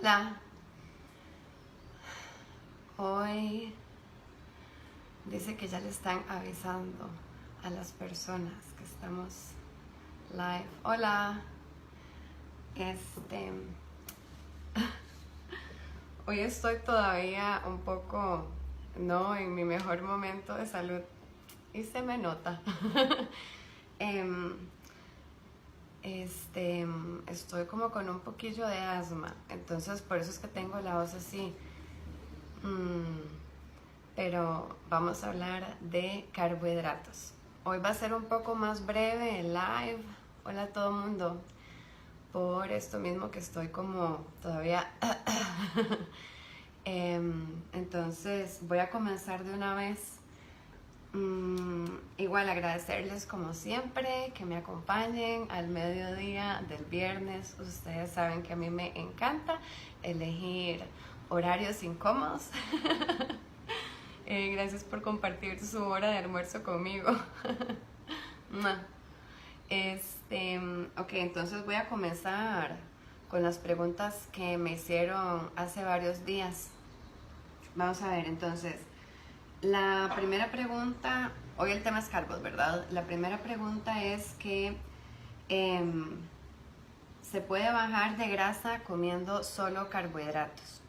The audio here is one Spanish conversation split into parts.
Hola. Hoy dice que ya le están avisando a las personas que estamos live. Hola. Hoy estoy todavía un poco, no en mi mejor momento de salud y se me nota. Em, Estoy como con un poquillo de asma, entonces por eso es que tengo la voz así. Pero vamos a hablar de carbohidratos. Hoy va a ser un poco más breve el live. Hola a todo el mundo. Por esto mismo que estoy como todavía... Entonces voy a comenzar de una vez. Igual agradecerles como siempre que me acompañen al mediodía del viernes. Ustedes saben que a mí me encanta elegir horarios incómodos. Gracias por compartir su hora de almuerzo conmigo. Ok, entonces voy a comenzar con las preguntas que me hicieron hace varios días. Vamos a ver, entonces, la primera pregunta, hoy el tema es carbos, ¿verdad? La primera pregunta es que ¿se puede bajar de grasa comiendo solo carbohidratos?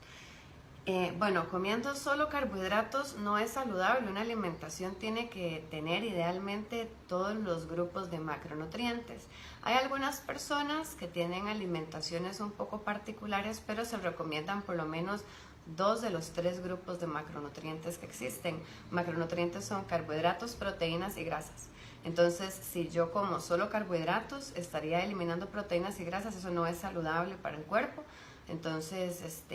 Bueno, comiendo solo carbohidratos no es saludable. Una alimentación tiene que tener idealmente todos los grupos de macronutrientes. Hay algunas personas que tienen alimentaciones un poco particulares, pero se recomiendan por lo menos 2 de los 3 grupos de macronutrientes que existen. Macronutrientes son carbohidratos, proteínas y grasas. Entonces, si yo como solo carbohidratos, estaría eliminando proteínas y grasas. Eso no es saludable para el cuerpo. Entonces,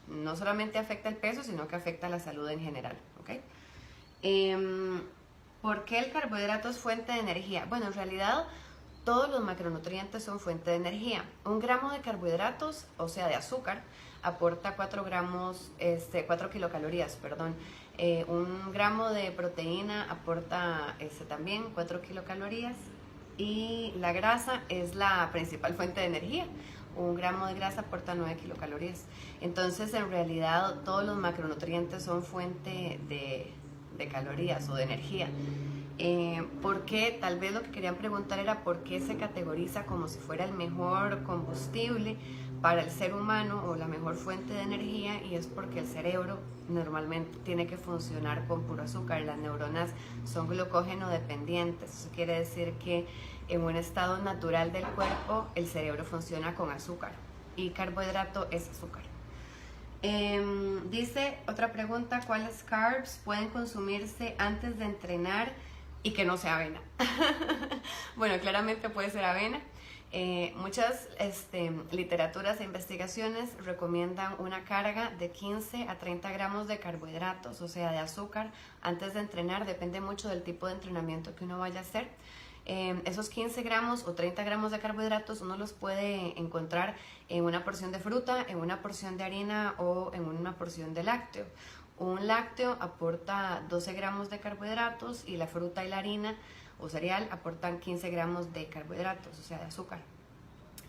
no solamente afecta el peso, sino que afecta la salud en general, ¿ok? ¿Por qué el carbohidrato es fuente de energía? Bueno, en realidad todos los macronutrientes son fuente de energía. 1 gramo de carbohidratos, o sea, de azúcar, aporta 4 kilocalorías, perdón. 1 gramo de proteína aporta también 4 kilocalorías. Y la grasa es la principal fuente de energía. 1 gramo de grasa aporta 9 kilocalorías. Entonces, en realidad, todos los macronutrientes son fuente de calorías o de energía. ¿Por qué? Tal vez lo que querían preguntar era por qué se categoriza como si fuera el mejor combustible para el ser humano o la mejor fuente de energía, y es porque el cerebro normalmente tiene que funcionar con puro azúcar. Las neuronas son glucógeno dependientes. Eso quiere decir que en un estado natural del cuerpo el cerebro funciona con azúcar y carbohidrato es azúcar. Dice otra pregunta: ¿cuáles carbs pueden consumirse antes de entrenar y que no sea avena? Bueno, claramente puede ser avena. Muchas literaturas e investigaciones recomiendan una carga de 15 a 30 gramos de carbohidratos, o sea, de azúcar, antes de entrenar. Depende mucho del tipo de entrenamiento que uno vaya a hacer. Esos 15 gramos o 30 gramos de carbohidratos uno los puede encontrar en una porción de fruta, en una porción de harina o en una porción de lácteo. Un lácteo aporta 12 gramos de carbohidratos y la fruta y la harina o cereal aportan 15 gramos de carbohidratos, o sea, de azúcar.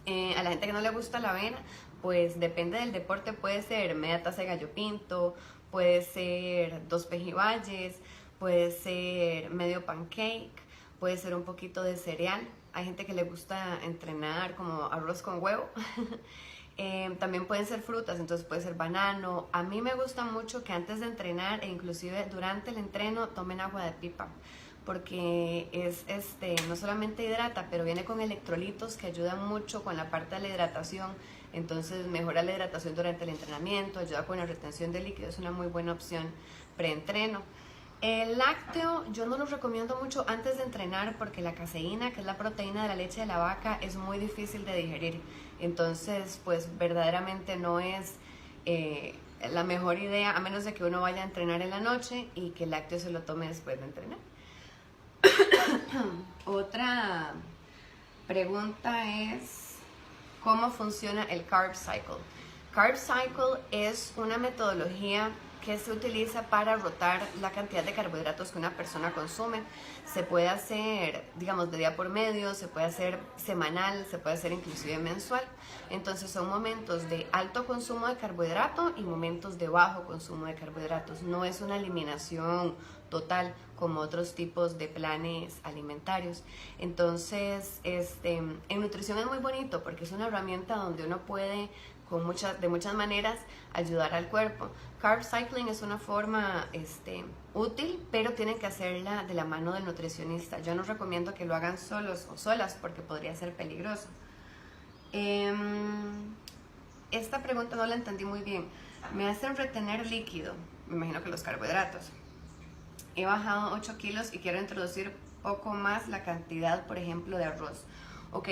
A la gente que no le gusta la avena, pues depende del deporte, puede ser media taza de gallo pinto, puede ser 2 pejibayes, puede ser medio pancake, puede ser un poquito de cereal. Hay gente que le gusta entrenar como arroz con huevo. También pueden ser frutas, entonces puede ser banano. A mí me gusta mucho que antes de entrenar e inclusive durante el entreno tomen agua de pipa, porque no solamente hidrata, pero viene con electrolitos que ayudan mucho con la parte de la hidratación. Entonces mejora la hidratación durante el entrenamiento, ayuda con la retención de líquidos. Es una muy buena opción preentreno. El lácteo yo no lo recomiendo mucho antes de entrenar porque la caseína, que es la proteína de la leche de la vaca, es muy difícil de digerir. Entonces, pues verdaderamente no es la mejor idea, a menos de que uno vaya a entrenar en la noche y que el lácteo se lo tome después de entrenar. Otra pregunta es: ¿cómo funciona el Carb Cycle? Carb Cycle es una metodología que se utiliza para rotar la cantidad de carbohidratos que una persona consume. Se puede hacer, digamos, de día por medio, se puede hacer semanal, se puede hacer inclusive mensual. Entonces son momentos de alto consumo de carbohidrato y momentos de bajo consumo de carbohidratos. No es una eliminación total como otros tipos de planes alimentarios. Entonces, en nutrición es muy bonito porque es una herramienta donde uno puede de muchas maneras ayudar al cuerpo. Carb cycling es una forma útil, pero tienen que hacerla de la mano del nutricionista. Yo no recomiendo que lo hagan solos o solas porque podría ser peligroso. Esta pregunta no la entendí muy bien. Me hacen retener líquido, me imagino que los carbohidratos. He bajado 8 kilos y quiero introducir poco más la cantidad, por ejemplo, de arroz. Ok,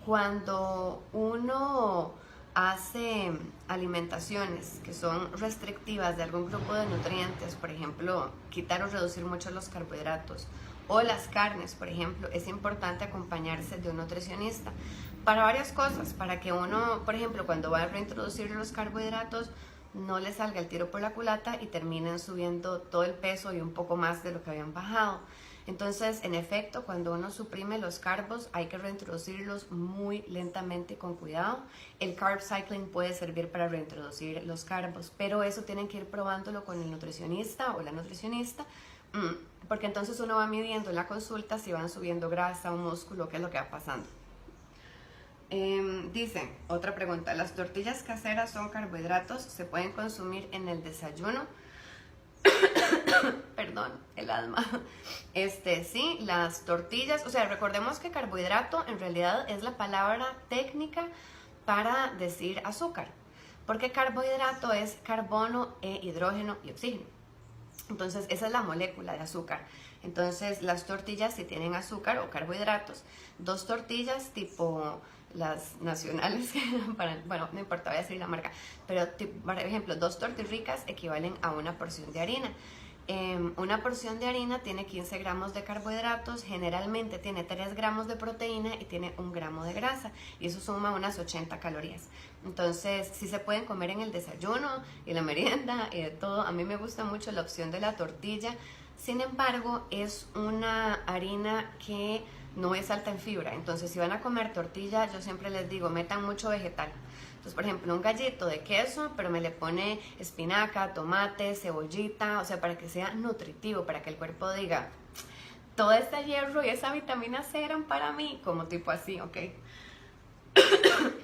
cuando uno hace alimentaciones que son restrictivas de algún grupo de nutrientes, por ejemplo, quitar o reducir mucho los carbohidratos o las carnes, por ejemplo, es importante acompañarse de un nutricionista para varias cosas, para que uno, por ejemplo, cuando va a reintroducir los carbohidratos, no le salga el tiro por la culata y terminen subiendo todo el peso y un poco más de lo que habían bajado. Entonces, en efecto, cuando uno suprime los carbos, hay que reintroducirlos muy lentamente y con cuidado. El carb cycling puede servir para reintroducir los carbos, pero eso tienen que ir probándolo con el nutricionista o la nutricionista, porque entonces uno va midiendo en la consulta si van subiendo grasa o músculo, qué es lo que va pasando. Dicen, otra pregunta, ¿las tortillas caseras son carbohidratos? ¿Se pueden consumir en el desayuno? Perdón, el alma. Sí, las tortillas, o sea, recordemos que carbohidrato en realidad es la palabra técnica para decir azúcar, porque carbohidrato es carbono, hidrógeno y oxígeno. Entonces, esa es la molécula de azúcar. Entonces, las tortillas si tienen azúcar o carbohidratos, 2 tortillas tipo las nacionales, bueno, no importa, voy a decir la marca, pero por ejemplo, 2 tortillas equivalen a una porción de harina. Una porción de harina tiene 15 gramos de carbohidratos, generalmente tiene 3 gramos de proteína y tiene 1 gramo de grasa, y eso suma unas 80 calorías. Entonces, sí se pueden comer en el desayuno y la merienda y de todo. A mí me gusta mucho la opción de la tortilla, sin embargo, es una harina que no es alta en fibra. Entonces, si van a comer tortilla, yo siempre les digo, metan mucho vegetal. Entonces, por ejemplo, un gallito de queso, pero me le pone espinaca, tomate, cebollita, o sea, para que sea nutritivo, para que el cuerpo diga, todo este hierro y esa vitamina C eran para mí, como tipo así, ¿ok?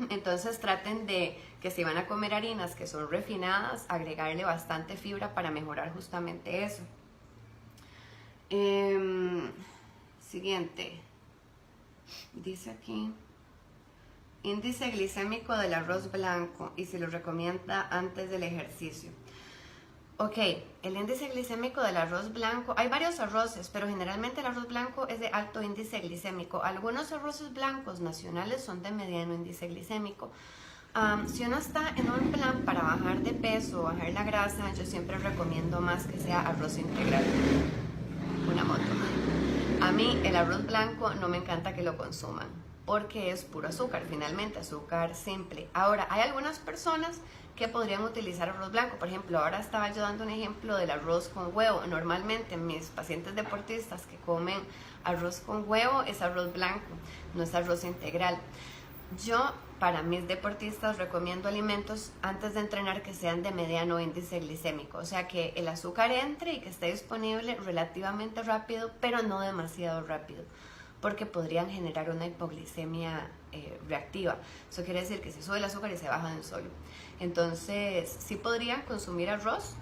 Entonces, traten de que si van a comer harinas que son refinadas, agregarle bastante fibra para mejorar justamente eso. Siguiente. Dice aquí, índice glicémico del arroz blanco y si lo recomienda antes del ejercicio. Ok, el índice glicémico del arroz blanco, hay varios arroces, pero generalmente el arroz blanco es de alto índice glicémico. Algunos arroces blancos nacionales son de mediano índice glicémico. Si uno está en un plan para bajar de peso o bajar la grasa, yo siempre recomiendo más que sea arroz integral. Una moto. A mí el arroz blanco no me encanta que lo consuman porque es puro azúcar, finalmente, azúcar simple. Ahora, hay algunas personas que podrían utilizar arroz blanco. Por ejemplo, ahora estaba yo dando un ejemplo del arroz con huevo. Normalmente mis pacientes deportistas que comen arroz con huevo es arroz blanco, no es arroz integral. Yo, para mis deportistas, recomiendo alimentos antes de entrenar que sean de mediano índice glicémico, o sea que el azúcar entre y que esté disponible relativamente rápido, pero no demasiado rápido, porque podrían generar una hipoglicemia reactiva. Eso quiere decir que se sube el azúcar y se baja de un solo. Entonces, sí podrían consumir arroz.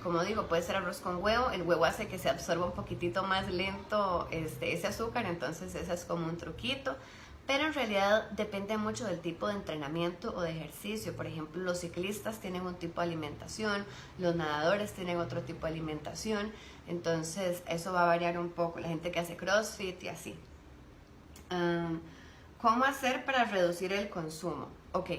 Como digo, puede ser arroz con huevo. El huevo hace que se absorba un poquitito más lento ese azúcar, entonces ese es como un truquito. Pero en realidad depende mucho del tipo de entrenamiento o de ejercicio. Por ejemplo, los ciclistas tienen un tipo de alimentación, los nadadores tienen otro tipo de alimentación. Entonces eso va a variar un poco. La gente que hace CrossFit y así. ¿Cómo hacer para reducir el consumo? Ok,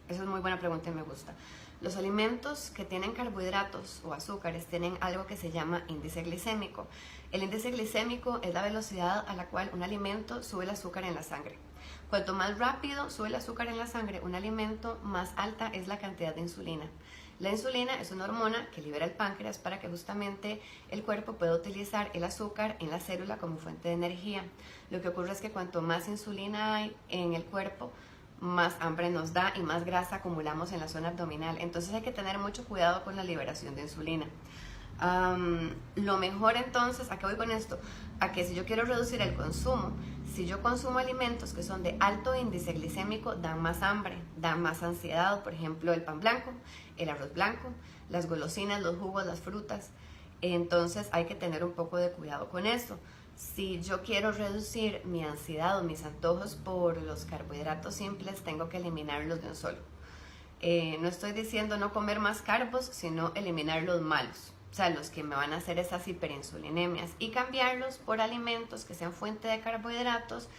esa es muy buena pregunta y me gusta. Los alimentos que tienen carbohidratos o azúcares tienen algo que se llama índice glicémico. El índice glicémico es la velocidad a la cual un alimento sube el azúcar en la sangre. Cuanto más rápido sube el azúcar en la sangre un alimento, más alta es la cantidad de insulina. La insulina es una hormona que libera el páncreas para que justamente el cuerpo pueda utilizar el azúcar en la célula como fuente de energía. Lo que ocurre es que cuanto más insulina hay en el cuerpo, más hambre nos da y más grasa acumulamos en la zona abdominal. Entonces hay que tener mucho cuidado con la liberación de insulina. Lo mejor entonces, ¿a qué voy con esto? A que si yo quiero reducir el consumo, si yo consumo alimentos que son de alto índice glicémico, dan más hambre, dan más ansiedad, por ejemplo el pan blanco, el arroz blanco, las golosinas, los jugos, las frutas. Entonces hay que tener un poco de cuidado con esto. Si yo quiero reducir mi ansiedad o mis antojos por los carbohidratos simples, tengo que eliminarlos de un solo. No estoy diciendo no comer más carbos, sino eliminar los malos. O sea, los que me van a hacer esas hiperinsulinemias y cambiarlos por alimentos que sean fuente de carbohidratos,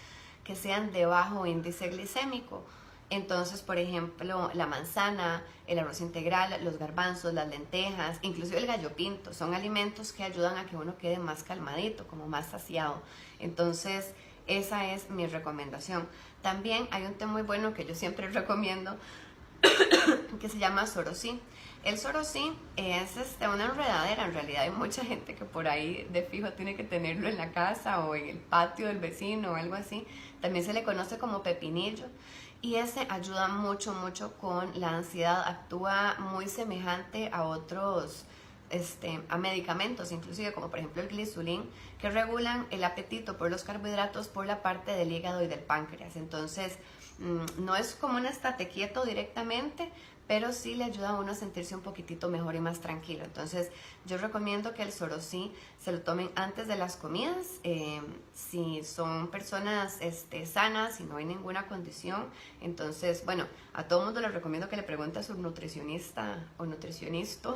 que sean de bajo índice glicémico. Entonces, por ejemplo, la manzana, el arroz integral, los garbanzos, las lentejas, inclusive el gallo pinto, son alimentos que ayudan a que uno quede más calmadito, como más saciado. Entonces, esa es mi recomendación. También hay un té muy bueno que yo siempre recomiendo, que se llama sorosí. El sorosí es una enredadera, en realidad hay mucha gente que por ahí de fijo tiene que tenerlo en la casa o en el patio del vecino o algo así. También se le conoce como pepinillo y ese ayuda mucho con la ansiedad, actúa muy semejante a otros a medicamentos, inclusive como por ejemplo el glisulín, que regulan el apetito por los carbohidratos por la parte del hígado y del páncreas. Entonces no es como un estate quieto directamente, pero sí le ayuda a uno a sentirse un poquitito mejor y más tranquilo. Entonces yo recomiendo que el sorosí se lo tomen antes de las comidas, si son personas sanas, si no hay ninguna condición. Entonces, bueno, a todo mundo les recomiendo que le pregunte a su nutricionista o nutricionista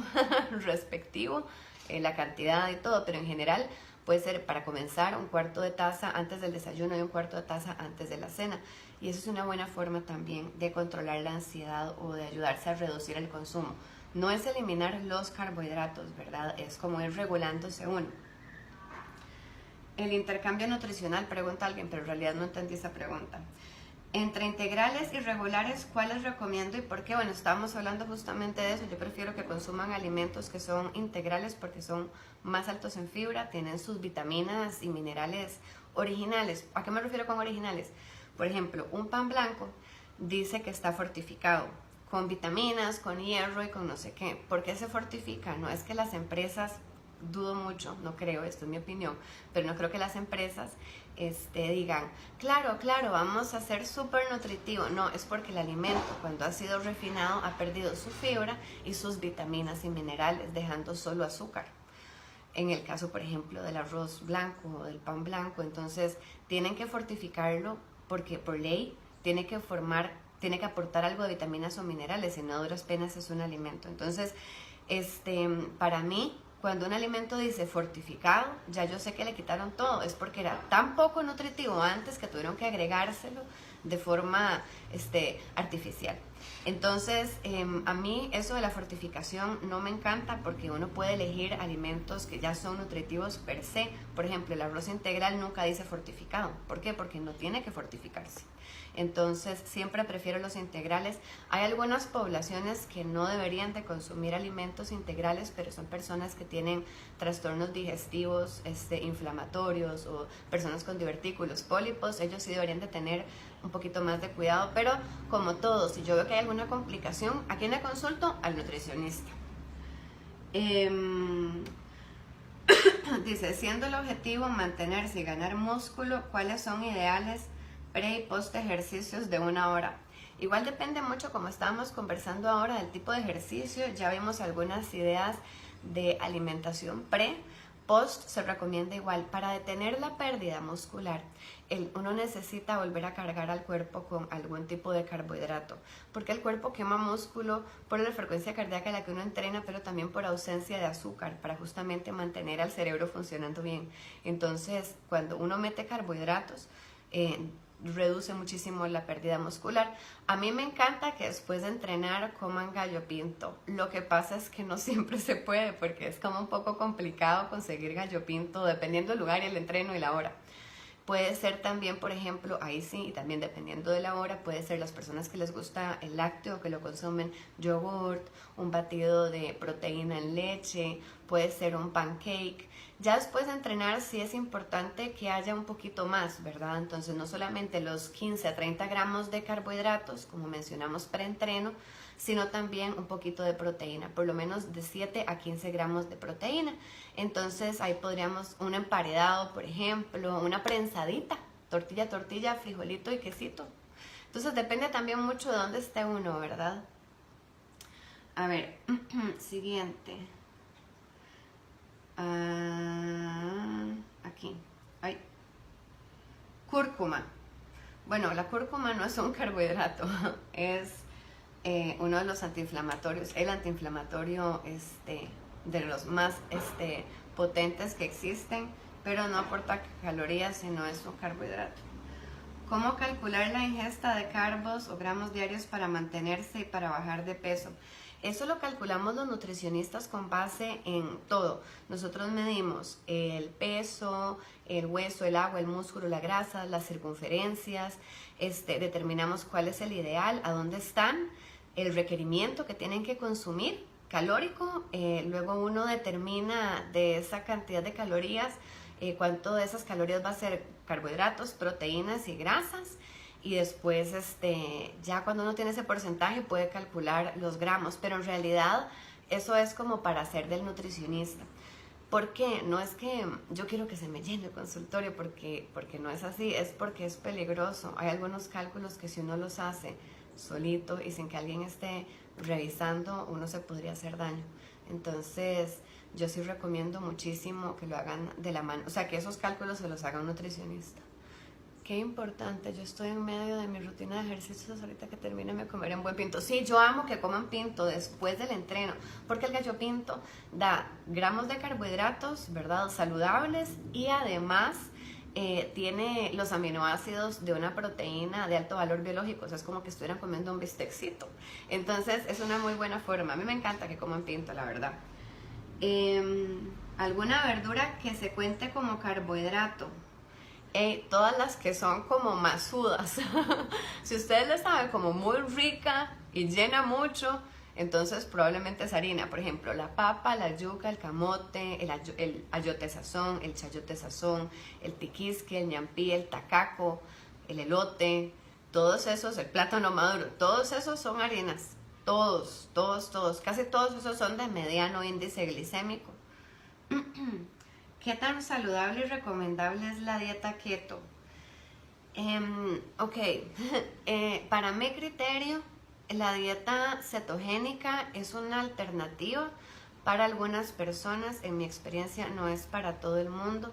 respectivo la cantidad y todo, pero en general puede ser para comenzar un cuarto de taza antes del desayuno y un cuarto de taza antes de la cena. Y eso es una buena forma también de controlar la ansiedad o de ayudarse a reducir el consumo. No es eliminar los carbohidratos, ¿verdad? Es como ir regulándose uno. El intercambio nutricional, pregunta alguien, pero en realidad no entendí esa pregunta. Entre integrales y regulares, ¿cuáles recomiendo y por qué? Bueno, estábamos hablando justamente de eso. Yo prefiero que consuman alimentos que son integrales porque son más altos en fibra, tienen sus vitaminas y minerales originales. ¿A qué me refiero con originales? Por ejemplo, un pan blanco dice que está fortificado con vitaminas, con hierro y con no sé qué. ¿Por qué se fortifica? No es que las empresas, dudo mucho, no creo, esto es mi opinión, pero no creo que las empresas digan, claro, vamos a hacer súper nutritivo. No, es porque el alimento cuando ha sido refinado ha perdido su fibra y sus vitaminas y minerales, dejando solo azúcar. En el caso, por ejemplo, del arroz blanco o del pan blanco, entonces tienen que fortificarlo porque por ley tiene que aportar algo de vitaminas o minerales, si no a duras penas es un alimento. Entonces, para mí, cuando un alimento dice fortificado, ya yo sé que le quitaron todo, es porque era tan poco nutritivo antes que tuvieron que agregárselo de forma artificial. Entonces, a mí eso de la fortificación no me encanta porque uno puede elegir alimentos que ya son nutritivos per se. Por ejemplo, el arroz integral nunca dice fortificado. ¿Por qué? Porque no tiene que fortificarse. Entonces, siempre prefiero los integrales. Hay algunas poblaciones que no deberían de consumir alimentos integrales, pero son personas que tienen trastornos digestivos, inflamatorios o personas con divertículos, pólipos. Ellos sí deberían de tener un poquito más de cuidado, pero como todo, si yo veo que hay alguna complicación, ¿a quién le consulto? Al nutricionista. Dice, siendo el objetivo mantenerse y ganar músculo, ¿cuáles son ideales pre y post ejercicios de 1 hora? Igual depende mucho, como estábamos conversando ahora, del tipo de ejercicio. Ya vimos algunas ideas de alimentación pre. Post se recomienda igual. Para detener la pérdida muscular, uno necesita volver a cargar al cuerpo con algún tipo de carbohidrato, porque el cuerpo quema músculo por la frecuencia cardíaca a la que uno entrena, pero también por ausencia de azúcar, para justamente mantener al cerebro funcionando bien. Entonces, cuando uno mete carbohidratos, reduce muchísimo la pérdida muscular. A mí me encanta que después de entrenar coman gallo pinto. Lo que pasa es que no siempre se puede porque es como un poco complicado conseguir gallo pinto dependiendo del lugar y el entreno y la hora. Puede ser también, por ejemplo, ahí sí, y también dependiendo de la hora, puede ser las personas que les gusta el lácteo, que lo consumen, yogurt, un batido de proteína en leche, puede ser un pancake. Ya después de entrenar sí es importante que haya un poquito más, ¿verdad? Entonces no solamente los 15 a 30 gramos de carbohidratos, como mencionamos preentreno, sino también un poquito de proteína, por lo menos de 7 a 15 gramos de proteína. Entonces ahí podríamos un emparedado, por ejemplo, una prensadita, tortilla, frijolito y quesito. Entonces depende también mucho de dónde esté uno, ¿verdad? A ver, siguiente. Aquí. Ay. Cúrcuma. Bueno, la cúrcuma no es un carbohidrato, es uno de los antiinflamatorios, el antiinflamatorio de los más potentes que existen, pero no aporta calorías, sino es un carbohidrato. ¿Cómo calcular la ingesta de carbos o gramos diarios para mantenerse y para bajar de peso? Eso lo calculamos los nutricionistas con base en todo. Nosotros medimos el peso, el hueso, el agua, el músculo, la grasa, las circunferencias, determinamos cuál es el ideal, a dónde están, el requerimiento que tienen que consumir calórico, luego uno determina de esa cantidad de calorías cuánto de esas calorías va a ser carbohidratos, proteínas y grasas. Y después ya cuando uno tiene ese porcentaje puede calcular los gramos, pero en realidad eso es como para ser del nutricionista. ¿Por qué? No es que yo quiero que se me llene el consultorio porque no es así, es porque es peligroso. Hay algunos cálculos que si uno los hace solito y sin que alguien esté revisando, uno se podría hacer daño. Entonces yo sí recomiendo muchísimo que lo hagan de la mano, o sea, que esos cálculos se los haga un nutricionista. Qué importante, yo estoy en medio de mi rutina de ejercicios, ahorita que termine me comeré un buen pinto. Sí, yo amo que coman pinto después del entreno, porque el gallo pinto da gramos de carbohidratos, ¿verdad? Saludables, y además tiene los aminoácidos de una proteína de alto valor biológico, o sea, es como que estuvieran comiendo un bistecito. Entonces es una muy buena forma, a mí me encanta que coman pinto, la verdad. ¿Alguna verdura que se cuente como carbohidrato? Todas las que son como masudas. Si ustedes la saben como muy rica y llena mucho, entonces probablemente es harina. Por ejemplo, la papa, la yuca, el camote, el ayote sazón, el chayote sazón, el tiquisque, el ñampí, el tacaco, el elote, todos esos, el plátano maduro, todos esos son harinas. Todos, casi todos esos son de mediano índice glicémico. ¿Qué tan saludable y recomendable es la dieta keto? Para mi criterio, la dieta cetogénica es una alternativa para algunas personas. En mi experiencia no es para todo el mundo.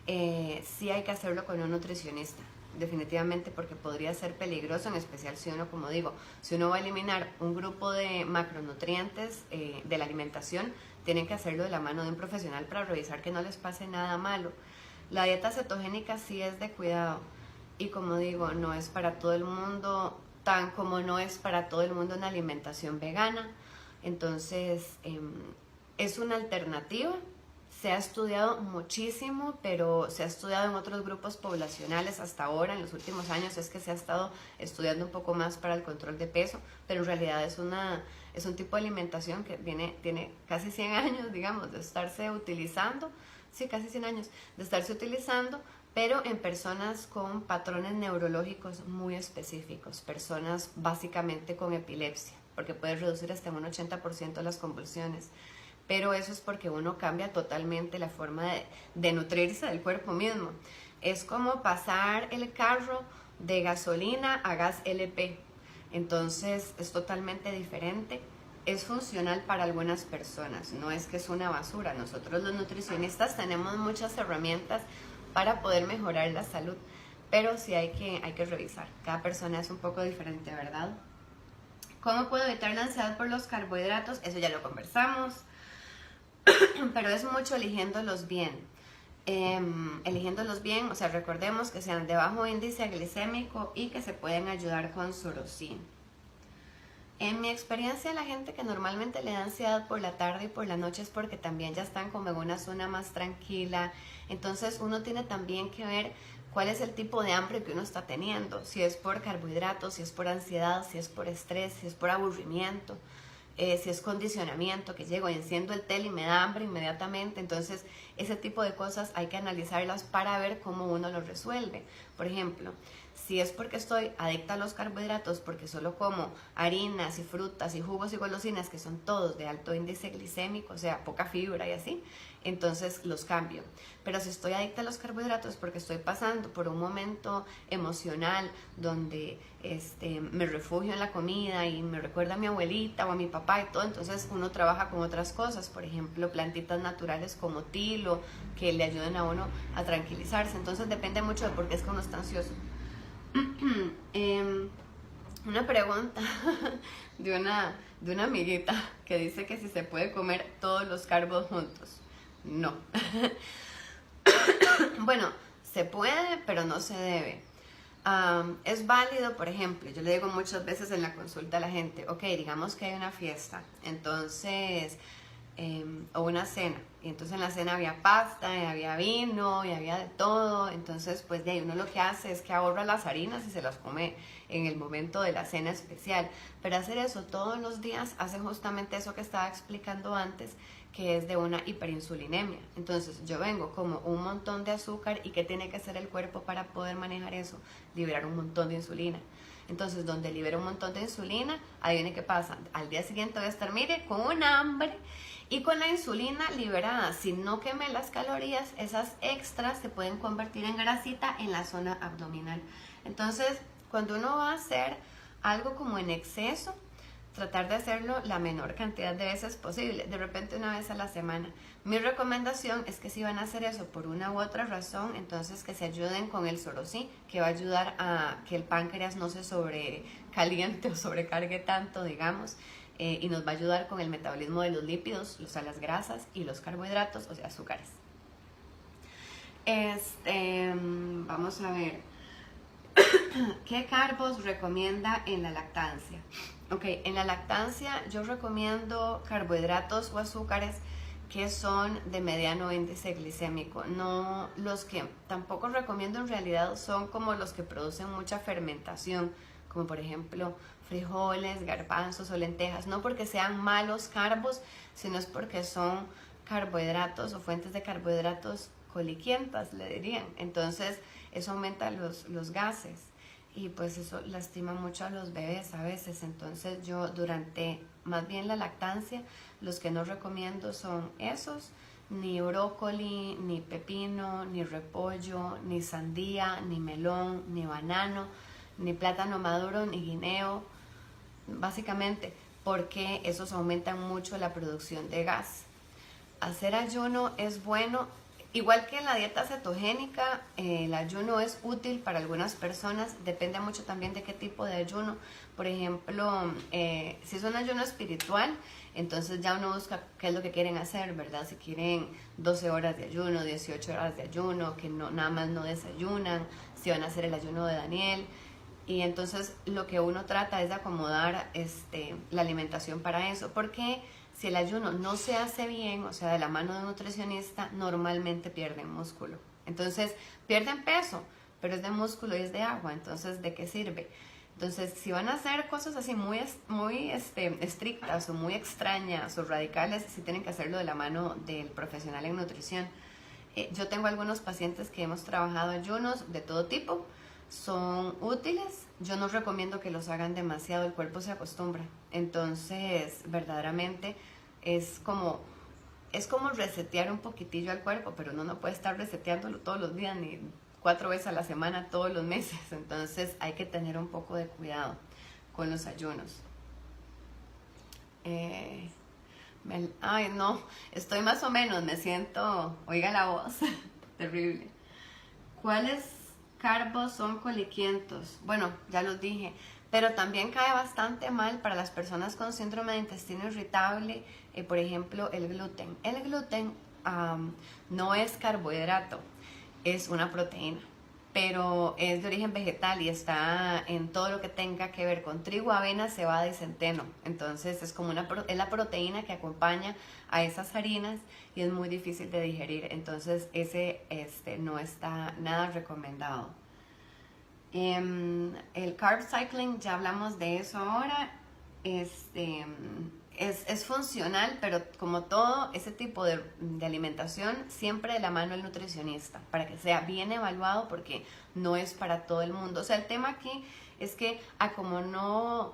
Sí hay que hacerlo con un nutricionista, definitivamente, porque podría ser peligroso, en especial si uno, como digo, si uno va a eliminar un grupo de macronutrientes de la alimentación, tienen que hacerlo de la mano de un profesional para revisar que no les pase nada malo. La dieta cetogénica sí es de cuidado y, como digo, no es para todo el mundo, tan como no es para todo el mundo una alimentación vegana. Entonces es una alternativa. Se ha estudiado muchísimo, pero se ha estudiado en otros grupos poblacionales hasta ahora. En los últimos años es que se ha estado estudiando un poco más para el control de peso, pero en realidad es un tipo de alimentación que tiene casi 100 años, digamos, de estarse utilizando. Sí, casi 100 años de estarse utilizando, pero en personas con patrones neurológicos muy específicos, personas básicamente con epilepsia, porque puede reducir hasta un 80% las convulsiones. Pero eso es porque uno cambia totalmente la forma de nutrirse del cuerpo mismo. Es como pasar el carro de gasolina a gas LP. Entonces es totalmente diferente. Es funcional para algunas personas, no es que es una basura. Nosotros los nutricionistas tenemos muchas herramientas para poder mejorar la salud, pero sí hay que revisar. Cada persona es un poco diferente, ¿verdad? ¿Cómo puedo evitar la ansiedad por los carbohidratos? Eso ya lo conversamos. Pero es mucho eligiéndolos bien. O sea, recordemos que sean de bajo índice glicémico y que se pueden ayudar con Surocin. En mi experiencia, la gente que normalmente le da ansiedad por la tarde y por la noche es porque también ya están como en una zona más tranquila. Entonces uno tiene también que ver cuál es el tipo de hambre que uno está teniendo, si es por carbohidratos, si es por ansiedad, si es por estrés, si es por aburrimiento, si es condicionamiento, que llego y enciendo el tel y me da hambre inmediatamente. Entonces ese tipo de cosas hay que analizarlas para ver cómo uno lo resuelve. Por ejemplo, si es porque estoy adicta a los carbohidratos, porque solo como harinas y frutas y jugos y golosinas que son todos de alto índice glicémico, o sea, poca fibra y así, entonces los cambio. Pero si estoy adicta a los carbohidratos porque estoy pasando por un momento emocional donde me refugio en la comida y me recuerda a mi abuelita o a mi papá y todo, entonces uno trabaja con otras cosas, por ejemplo, plantitas naturales como tilo, que le ayuden a uno a tranquilizarse. Entonces depende mucho de por qué es que uno está ansioso. Una pregunta de una amiguita que dice que si se puede comer todos los carbos juntos. No. Bueno, se puede, pero no se debe. Es válido, por ejemplo, yo le digo muchas veces en la consulta a la gente, ok, digamos que hay una fiesta, entonces, o una cena, y entonces en la cena había pasta, y había vino, y había de todo, entonces pues de ahí uno lo que hace es que ahorra las harinas y se las come en el momento de la cena especial, pero hacer eso todos los días hace justamente eso que estaba explicando antes, que es de una hiperinsulinemia. Entonces yo vengo como un montón de azúcar, y ¿qué tiene que hacer el cuerpo para poder manejar eso? Liberar un montón de insulina. Entonces donde libera un montón de insulina, adivine qué pasa, al día siguiente voy a estar, mire, con un hambre, y con la insulina liberada, si no quemé las calorías, esas extras se pueden convertir en grasita en la zona abdominal. Entonces cuando uno va a hacer algo como en exceso, tratar de hacerlo la menor cantidad de veces posible, de repente una vez a la semana. Mi recomendación es que si van a hacer eso por una u otra razón, entonces que se ayuden con el Sorosí, que va a ayudar a que el páncreas no se sobrecaliente o sobrecargue tanto, digamos, y nos va a ayudar con el metabolismo de los lípidos, o sea, las grasas y los carbohidratos, o sea, azúcares. Vamos a ver. ¿Qué carbos recomienda en la lactancia? Ok, en la lactancia yo recomiendo carbohidratos o azúcares que son de mediano índice glicémico. No, los que tampoco recomiendo en realidad son como los que producen mucha fermentación, como por ejemplo frijoles, garbanzos o lentejas. No porque sean malos carbos, sino es porque son carbohidratos o fuentes de carbohidratos coliquientas, le dirían. Entonces eso aumenta los gases y pues eso lastima mucho a los bebés a veces. Entonces yo durante más bien la lactancia, los que no recomiendo son esos, ni brócoli, ni pepino, ni repollo, ni sandía, ni melón, ni banano, ni plátano maduro, ni guineo, básicamente porque esos aumentan mucho la producción de gas. Hacer ayuno es bueno. Igual que en la dieta cetogénica, el ayuno es útil para algunas personas, depende mucho también de qué tipo de ayuno. Por ejemplo, si es un ayuno espiritual, entonces ya uno busca qué es lo que quieren hacer, ¿verdad? Si quieren 12 horas de ayuno, 18 horas de ayuno, que no, nada más no desayunan, si van a hacer el ayuno de Daniel. Y entonces lo que uno trata es de acomodar la alimentación para eso, porque si el ayuno no se hace bien, o sea, de la mano de un nutricionista, normalmente pierden músculo. Entonces, pierden peso, pero es de músculo y es de agua, entonces, ¿de qué sirve? Entonces, si van a hacer cosas así muy estrictas o muy extrañas o radicales, sí tienen que hacerlo de la mano del profesional en nutrición. Yo tengo algunos pacientes que hemos trabajado ayunos de todo tipo, son útiles. Yo no recomiendo que los hagan demasiado, el cuerpo se acostumbra. Entonces, verdaderamente es como resetear un poquitillo al cuerpo, pero uno no puede estar reseteándolo todos los días, ni 4 veces a la semana, todos los meses. Entonces hay que tener un poco de cuidado con los ayunos. Ay, no, estoy más o menos, me siento, oiga la voz, terrible. ¿Cuáles carbos son coliquientos? Bueno, ya los dije, pero también cae bastante mal para las personas con síndrome de intestino irritable, por ejemplo, el gluten. El gluten no es carbohidrato, es una proteína, pero es de origen vegetal y está en todo lo que tenga que ver con trigo, avena, cebada y centeno. Entonces es como es la proteína que acompaña a esas harinas y es muy difícil de digerir. Entonces ese no está nada recomendado. El carb cycling, ya hablamos de eso ahora. Es funcional, pero como todo ese tipo de alimentación, siempre de la mano del nutricionista, para que sea bien evaluado, porque no es para todo el mundo. O sea, el tema aquí es que como no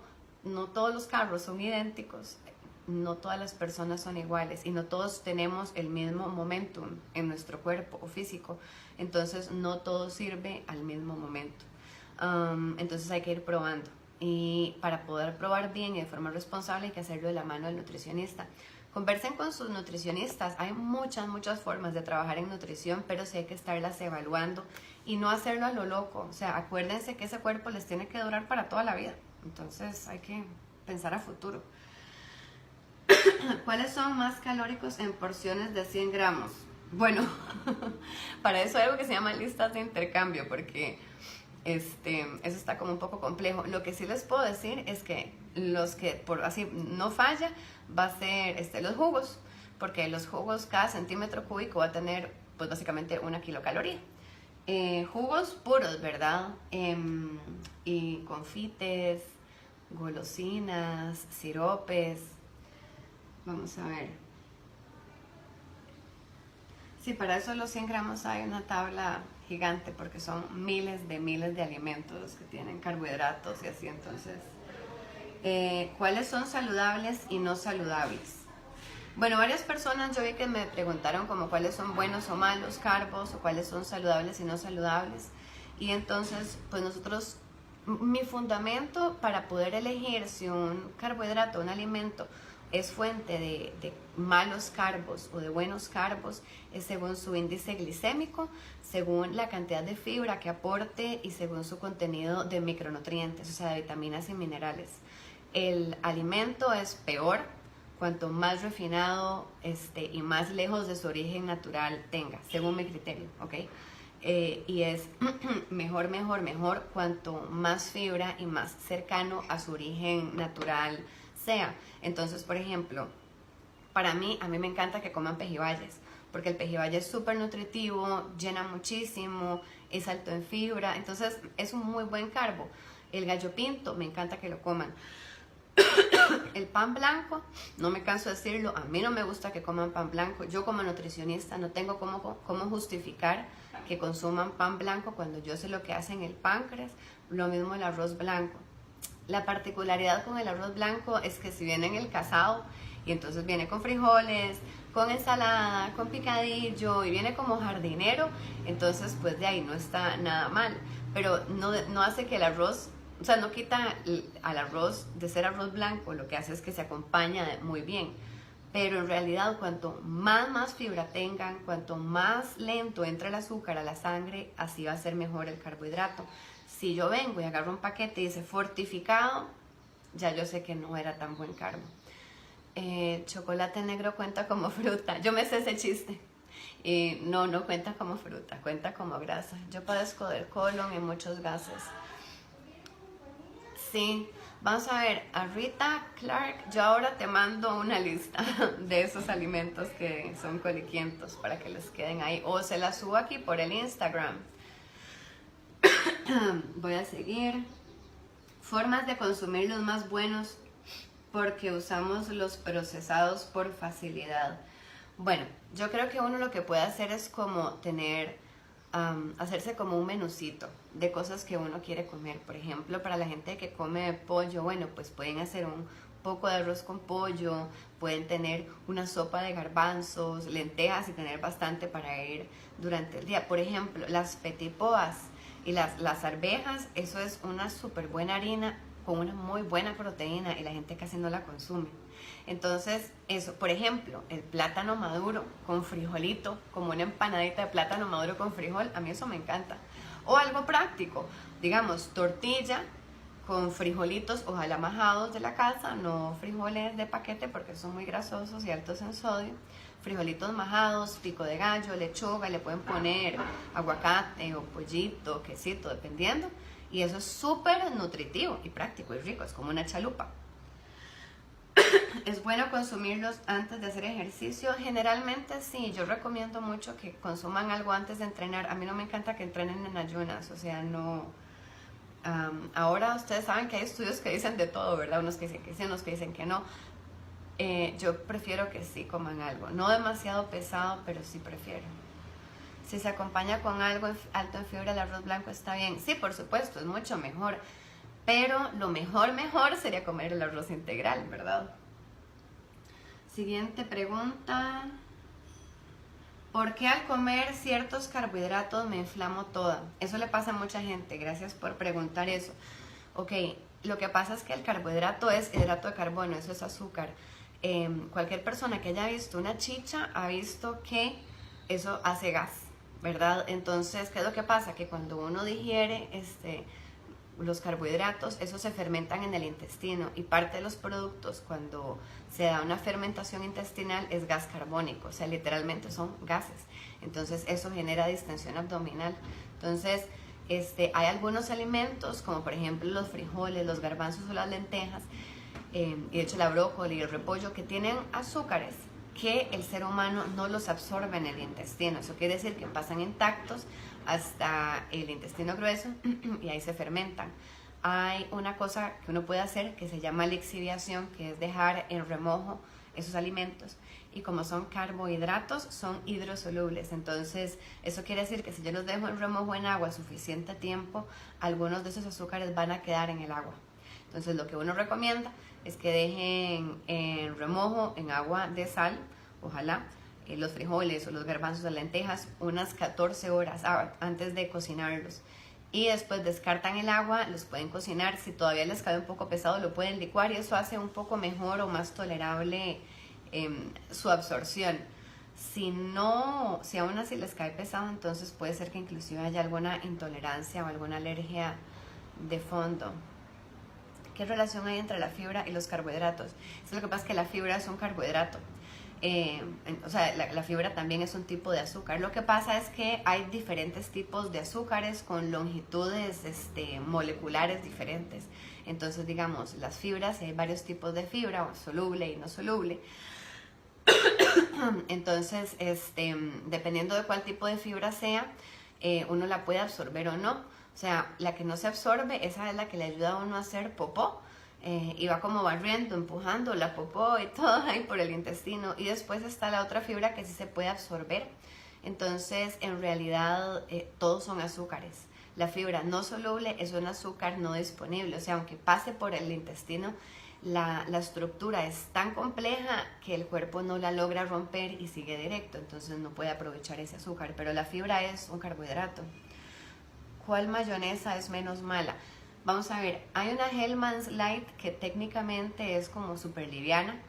todos los carros son idénticos, no todas las personas son iguales y no todos tenemos el mismo momentum en nuestro cuerpo o físico, entonces no todo sirve al mismo momento. Entonces hay que ir probando. Y para poder probar bien y de forma responsable hay que hacerlo de la mano del nutricionista. Conversen con sus nutricionistas. Hay muchas formas de trabajar en nutrición, pero sí hay que estarlas evaluando y no hacerlo a lo loco. O sea, acuérdense que ese cuerpo les tiene que durar para toda la vida. Entonces hay que pensar a futuro. ¿Cuáles son más calóricos en porciones de 100 gramos? Bueno, para eso hay algo que se llama listas de intercambio, porque eso está como un poco complejo. Lo que sí les puedo decir es que los que, por así no falla, va a ser los jugos, porque los jugos, cada centímetro cúbico va a tener pues básicamente 1 kilocaloría. Jugos puros, ¿verdad? Y confites, golosinas, siropes. Vamos a ver. Sí, para eso los 100 gramos hay una tabla gigante, porque son miles de alimentos que tienen carbohidratos y así. Entonces, ¿cuáles son saludables y no saludables? Bueno, varias personas yo vi que me preguntaron como cuáles son buenos o malos carbos, o cuáles son saludables y no saludables. Y entonces, pues nosotros, mi fundamento para poder elegir si un carbohidrato, un alimento, es fuente de malos carbos o de buenos carbos, es según su índice glicémico, según la cantidad de fibra que aporte y según su contenido de micronutrientes, o sea, de vitaminas y minerales. El alimento es peor cuanto más refinado y más lejos de su origen natural tenga, según mi criterio, ¿ok? Y es mejor cuanto más fibra y más cercano a su origen natural sea. Entonces, por ejemplo, a mí me encanta que coman pejibayes, porque el pejibaye es súper nutritivo, llena muchísimo, es alto en fibra, entonces es un muy buen carbo. El gallo pinto, me encanta que lo coman. El pan blanco, no me canso de decirlo, a mí no me gusta que coman pan blanco. Yo como nutricionista no tengo cómo justificar que consuman pan blanco cuando yo sé lo que hace en el páncreas. Lo mismo el arroz blanco. La particularidad con el arroz blanco es que si viene en el casado y entonces viene con frijoles, con ensalada, con picadillo y viene como jardinero, entonces pues de ahí no está nada mal, pero no hace que el arroz, o sea, no quita al arroz de ser arroz blanco, lo que hace es que se acompaña muy bien. Pero en realidad cuanto más fibra tengan, cuanto más lento entra el azúcar a la sangre, así va a ser mejor el carbohidrato. Si yo vengo y agarro un paquete y dice fortificado, ya yo sé que no era tan buen carbo. Chocolate negro cuenta como fruta. Yo me sé ese chiste. No cuenta como fruta, cuenta como grasa. Yo padezco del colon y muchos gases. Sí, vamos a ver, a Rita Clark, yo ahora te mando una lista de esos alimentos que son coliquientos para que les queden ahí. O se las subo aquí por el Instagram. Voy a seguir. Formas de consumir los más buenos, porque usamos los procesados por facilidad. Bueno, yo creo que uno lo que puede hacer es como hacerse como un menucito de cosas que uno quiere comer. Por ejemplo, para la gente que come pollo, bueno, pues pueden hacer un poco de arroz con pollo, pueden tener una sopa de garbanzos, lentejas y tener bastante para ir durante el día. Por ejemplo, las petipoas y las arvejas, eso es una súper buena harina con una muy buena proteína y la gente casi no la consume. Entonces, eso, por ejemplo, el plátano maduro con frijolito, como una empanadita de plátano maduro con frijol, a mí eso me encanta. O algo práctico, digamos, tortilla con frijolitos, ojalá majados de la casa, no frijoles de paquete porque son muy grasosos y altos en sodio. frijolitos majados, pico de gallo, lechuga, le pueden poner aguacate o pollito, quesito, dependiendo. Y eso es súper nutritivo y práctico y rico, es como una chalupa. ¿Es bueno consumirlos antes de hacer ejercicio? Generalmente sí, yo recomiendo mucho que consuman algo antes de entrenar. A mí no me encanta que entrenen en ayunas, o sea, no... ahora ustedes saben que hay estudios que dicen de todo, ¿verdad? Unos que dicen que sí, unos que dicen que no. Yo prefiero que sí coman algo, no demasiado pesado, pero sí prefiero. Si se acompaña con algo alto en fibra, el arroz blanco está bien. Sí, por supuesto, es mucho mejor. Pero lo mejor sería comer el arroz integral, ¿verdad? Siguiente pregunta. ¿Por qué al comer ciertos carbohidratos me inflamo toda? Eso le pasa a mucha gente. Gracias por preguntar eso. Ok, lo que pasa es que el carbohidrato es hidrato de carbono, eso es azúcar. Cualquier persona que haya visto una chicha ha visto que eso hace gas, ¿verdad? Entonces, ¿qué es lo que pasa? Que cuando uno digiere los carbohidratos, esos se fermentan en el intestino y parte de los productos cuando se da una fermentación intestinal es gas carbónico, o sea, literalmente son gases. Entonces, eso genera distensión abdominal. Entonces, hay algunos alimentos, como por ejemplo los frijoles, los garbanzos o las lentejas, y de hecho la brócoli y el repollo, que tienen azúcares que el ser humano no los absorbe en el intestino. Eso quiere decir que pasan intactos hasta el intestino grueso y ahí se fermentan. Hay una cosa que uno puede hacer que se llama lixiviación, que es dejar en remojo esos alimentos, y como son carbohidratos, son hidrosolubles. Entonces, eso quiere decir que si yo los dejo en remojo en agua suficiente tiempo, algunos de esos azúcares van a quedar en el agua. Entonces, lo que uno recomienda es que dejen en remojo en agua de sal, ojalá, los frijoles o los garbanzos o lentejas unas 14 horas antes de cocinarlos. Y después descartan el agua, los pueden cocinar. Si todavía les cae un poco pesado, lo pueden licuar y eso hace un poco mejor o más tolerable su absorción. Si aún así les cae pesado, entonces puede ser que inclusive haya alguna intolerancia o alguna alergia de fondo. ¿Qué relación hay entre la fibra y los carbohidratos? Lo que pasa es que la fibra es un carbohidrato. O sea, la fibra también es un tipo de azúcar. Lo que pasa es que hay diferentes tipos de azúcares con longitudes moleculares diferentes. Entonces, digamos, las fibras, hay varios tipos de fibra, soluble y no soluble. Entonces, dependiendo de cuál tipo de fibra sea, uno la puede absorber o no. O sea, la que no se absorbe, esa es la que le ayuda a uno a hacer popó. Y va como barriendo, empujando la popó y todo ahí por el intestino. Y después está la otra fibra que sí se puede absorber. Entonces, en realidad, todos son azúcares. La fibra no soluble es un azúcar no disponible. O sea, aunque pase por el intestino, la estructura es tan compleja que el cuerpo no la logra romper y sigue directo. Entonces, no puede aprovechar ese azúcar. Pero la fibra es un carbohidrato. ¿Cuál mayonesa es menos mala? Vamos a ver, hay una Hellmann's Light que técnicamente es como súper liviana.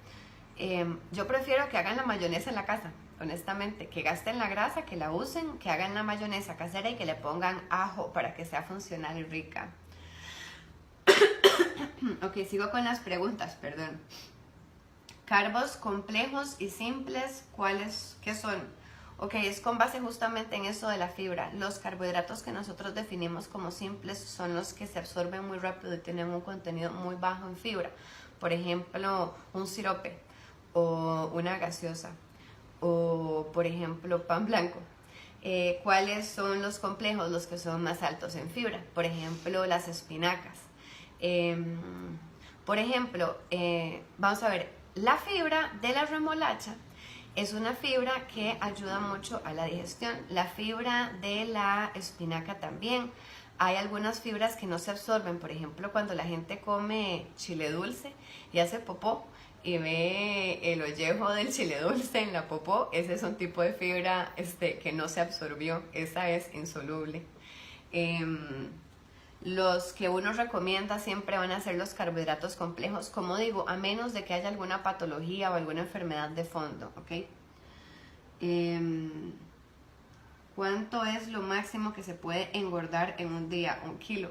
Yo prefiero que hagan la mayonesa en la casa, honestamente, que gasten la grasa, que la usen, que hagan la mayonesa casera y que le pongan ajo para que sea funcional y rica. Ok, sigo con las preguntas, perdón. Carbos complejos y simples, ¿qué son? Ok, es con base justamente en eso de la fibra. Los carbohidratos que nosotros definimos como simples son los que se absorben muy rápido y tienen un contenido muy bajo en fibra. Por ejemplo, un sirope o una gaseosa o, por ejemplo, pan blanco. ¿Cuáles son los complejos? Los que son más altos en fibra. Por ejemplo, las espinacas. Por ejemplo, vamos a ver, la fibra de la remolacha es una fibra que ayuda mucho a la digestión. La fibra de la espinaca también. Hay algunas fibras que no se absorben. Por ejemplo, cuando la gente come chile dulce y hace popó y ve el ollejo del chile dulce en la popó, ese es un tipo de fibra que no se absorbió. Esa es insoluble. Los que uno recomienda siempre van a ser los carbohidratos complejos, como digo, a menos de que haya alguna patología o alguna enfermedad de fondo, ¿ok? ¿Cuánto es lo máximo que se puede engordar en un día? 1 kilo.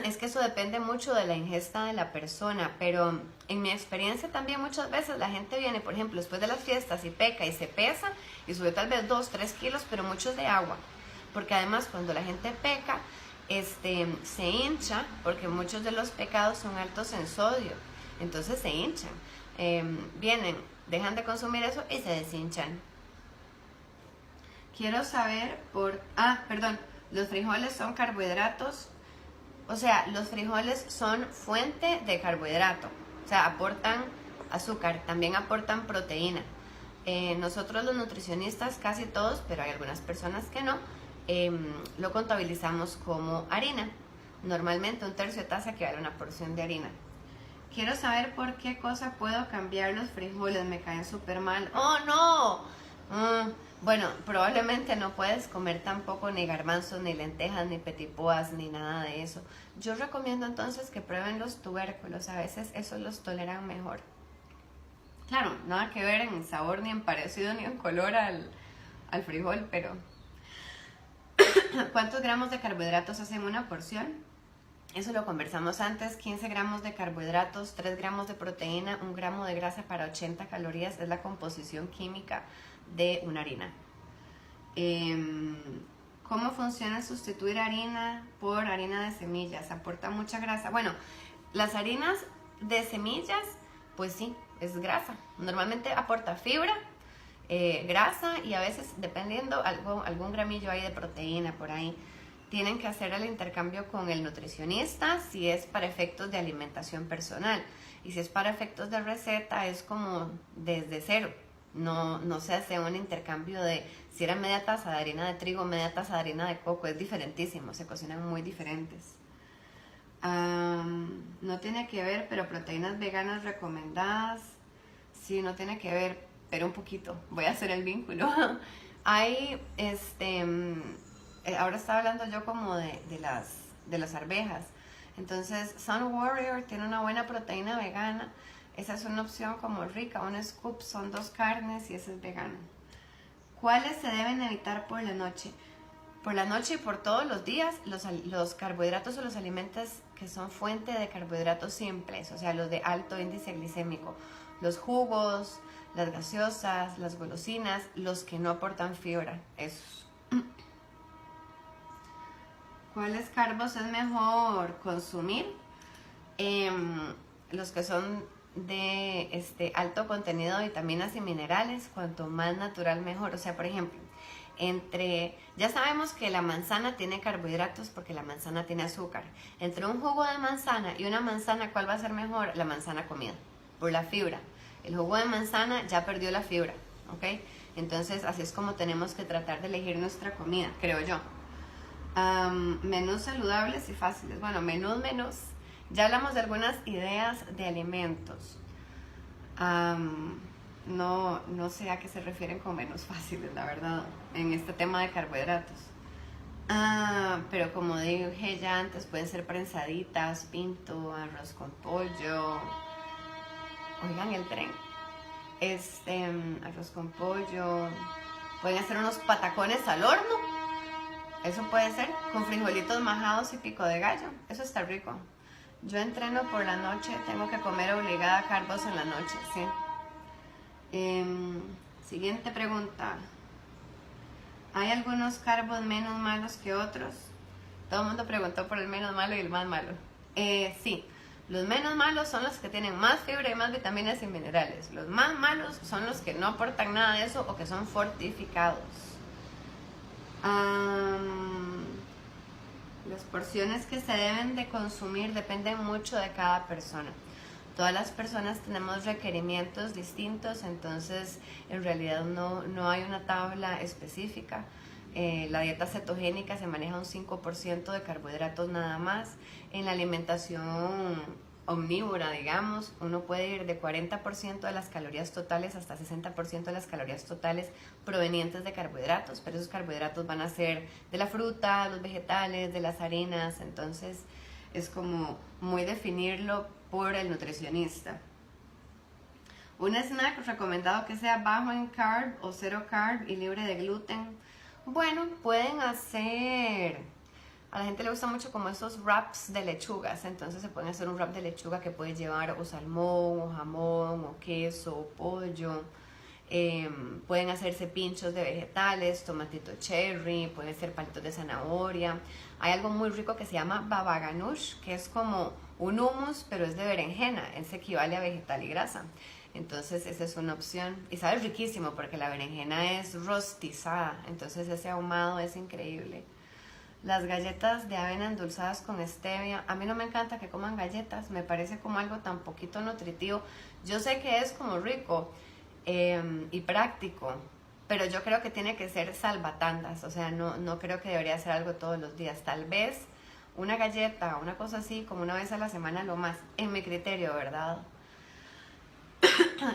Es que eso depende mucho de la ingesta de la persona, pero en mi experiencia también muchas veces la gente viene, por ejemplo, después de las fiestas y peca y se pesa y sube tal vez 2, 3 kilos, pero muchos de agua. Porque además cuando la gente peca, se hincha, porque muchos de los pecados son altos en sodio, entonces se hinchan. Vienen, dejan de consumir eso y se deshinchan. Quiero saber perdón, los frijoles son carbohidratos. O sea, los frijoles son fuente de carbohidrato, o sea, aportan azúcar, también aportan proteína. Nosotros los nutricionistas, casi todos, pero hay algunas personas que no, lo contabilizamos como harina. Normalmente 1/3 de taza equivale a una porción de harina. Quiero saber por qué cosa puedo cambiar los frijoles, me caen súper mal. ¡Oh, no! Bueno, probablemente no puedes comer tampoco ni garbanzos, ni lentejas, ni petipoas, ni nada de eso. Yo recomiendo entonces que prueben los tubérculos, a veces esos los toleran mejor. Claro, nada que ver en sabor, ni en parecido, ni en color al frijol, pero... ¿Cuántos gramos de carbohidratos hacen una porción? Eso lo conversamos antes, 15 gramos de carbohidratos, 3 gramos de proteína, 1 gramo de grasa para 80 calorías, es la composición química de una harina. ¿Cómo funciona sustituir harina por harina de semillas? ¿Aporta mucha grasa? Bueno, las harinas de semillas, pues sí, es grasa. Normalmente aporta fibra, grasa y a veces, dependiendo, algún gramillo ahí de proteína por ahí. Tienen que hacer el intercambio con el nutricionista si es para efectos de alimentación personal. Y si es para efectos de receta, es como desde cero. No se hace un intercambio de si era media taza de harina de trigo, media taza de harina de coco, es diferentísimo, se cocinan muy diferentes. No tiene que ver, pero proteínas veganas recomendadas. Sí, no tiene que ver, pero un poquito. Voy a hacer el vínculo. Hay, ahora estaba hablando yo como de las arvejas. Entonces, Sun Warrior tiene una buena proteína vegana. Esa es una opción como rica, un scoop, son 2 carnes y ese es vegano. ¿Cuáles se deben evitar por la noche? Por la noche y por todos los días, los carbohidratos o los alimentos que son fuente de carbohidratos simples, o sea, los de alto índice glicémico, los jugos, las gaseosas, las golosinas, los que no aportan fibra, esos. ¿Cuáles carbos es mejor consumir? Los que son de alto contenido de vitaminas y minerales, cuanto más natural mejor. O sea, por ejemplo, ya sabemos que la manzana tiene carbohidratos porque la manzana tiene azúcar. Entre un jugo de manzana y una manzana, ¿cuál va a ser mejor? La manzana comida, por la fibra. El jugo de manzana ya perdió la fibra, ¿ok? Entonces, así es como tenemos que tratar de elegir nuestra comida, creo yo. Menús saludables y fáciles. Bueno, menús. Ya hablamos de algunas ideas de alimentos. No sé a qué se refieren con menús fáciles, la verdad, en este tema de carbohidratos. Pero como dije ya antes, pueden ser prensaditas, pinto, arroz con pollo. Oigan el tren. Arroz con pollo. Pueden hacer unos patacones al horno. Eso puede ser, con frijolitos majados y pico de gallo. Eso está rico. Yo entreno por la noche, tengo que comer obligada carbos en la noche, sí. Siguiente pregunta. ¿Hay algunos carbos menos malos que otros? Todo el mundo preguntó por el menos malo y el más malo. Sí, los menos malos son los que tienen más fibra y más vitaminas y minerales. Los más malos son los que no aportan nada de eso o que son fortificados. Las porciones que se deben de consumir dependen mucho de cada persona. Todas las personas tenemos requerimientos distintos, entonces en realidad no hay una tabla específica. La dieta cetogénica se maneja un 5% de carbohidratos nada más. En la alimentación omnívora, digamos, uno puede ir de 40% de las calorías totales hasta 60% de las calorías totales provenientes de carbohidratos, pero esos carbohidratos van a ser de la fruta, los vegetales, de las harinas, entonces es como muy definirlo por el nutricionista. Un snack recomendado que sea bajo en carb o cero carb y libre de gluten. Bueno, pueden hacer A la gente le gusta mucho como esos wraps de lechugas, entonces se pueden hacer un wrap de lechuga que puede llevar o salmón, o jamón, o queso, o pollo. Pueden hacerse pinchos de vegetales, tomatito cherry, pueden ser palitos de zanahoria. Hay algo muy rico que se llama baba ganoush, que es como un hummus, pero es de berenjena, es equivale a vegetal y grasa. Entonces esa es una opción y sabe riquísimo porque la berenjena es rostizada, entonces ese ahumado es increíble. Las galletas de avena endulzadas con stevia, a mí no me encanta que coman galletas, me parece como algo tan poquito nutritivo. Yo sé que es como rico y práctico, pero yo creo que tiene que ser salvatandas, o sea, no creo que debería ser algo todos los días. Tal vez una galleta, una cosa así, como una vez a la semana lo más, en mi criterio, ¿verdad?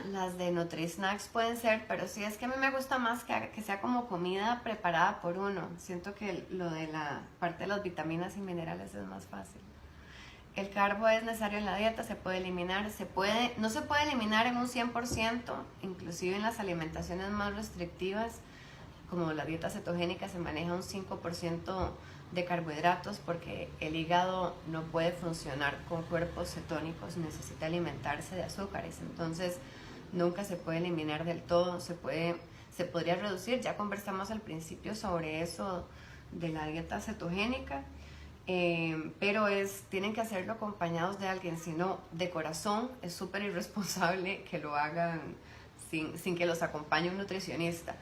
Las de Nutri-Snacks pueden ser, pero sí es que a mí me gusta más que sea como comida preparada por uno. Siento que lo de la parte de las vitaminas y minerales es más fácil. El carbo es necesario en la dieta, se puede eliminar, no se puede eliminar en un 100%, inclusive en las alimentaciones más restrictivas, como la dieta cetogénica, se maneja un 5% de carbohidratos porque el hígado no puede funcionar con cuerpos cetónicos, necesita alimentarse de azúcares, entonces nunca se puede eliminar del todo, se podría reducir, ya conversamos al principio sobre eso de la dieta cetogénica, pero tienen que hacerlo acompañados de alguien, si no, de corazón es súper irresponsable que lo hagan sin que los acompañe un nutricionista.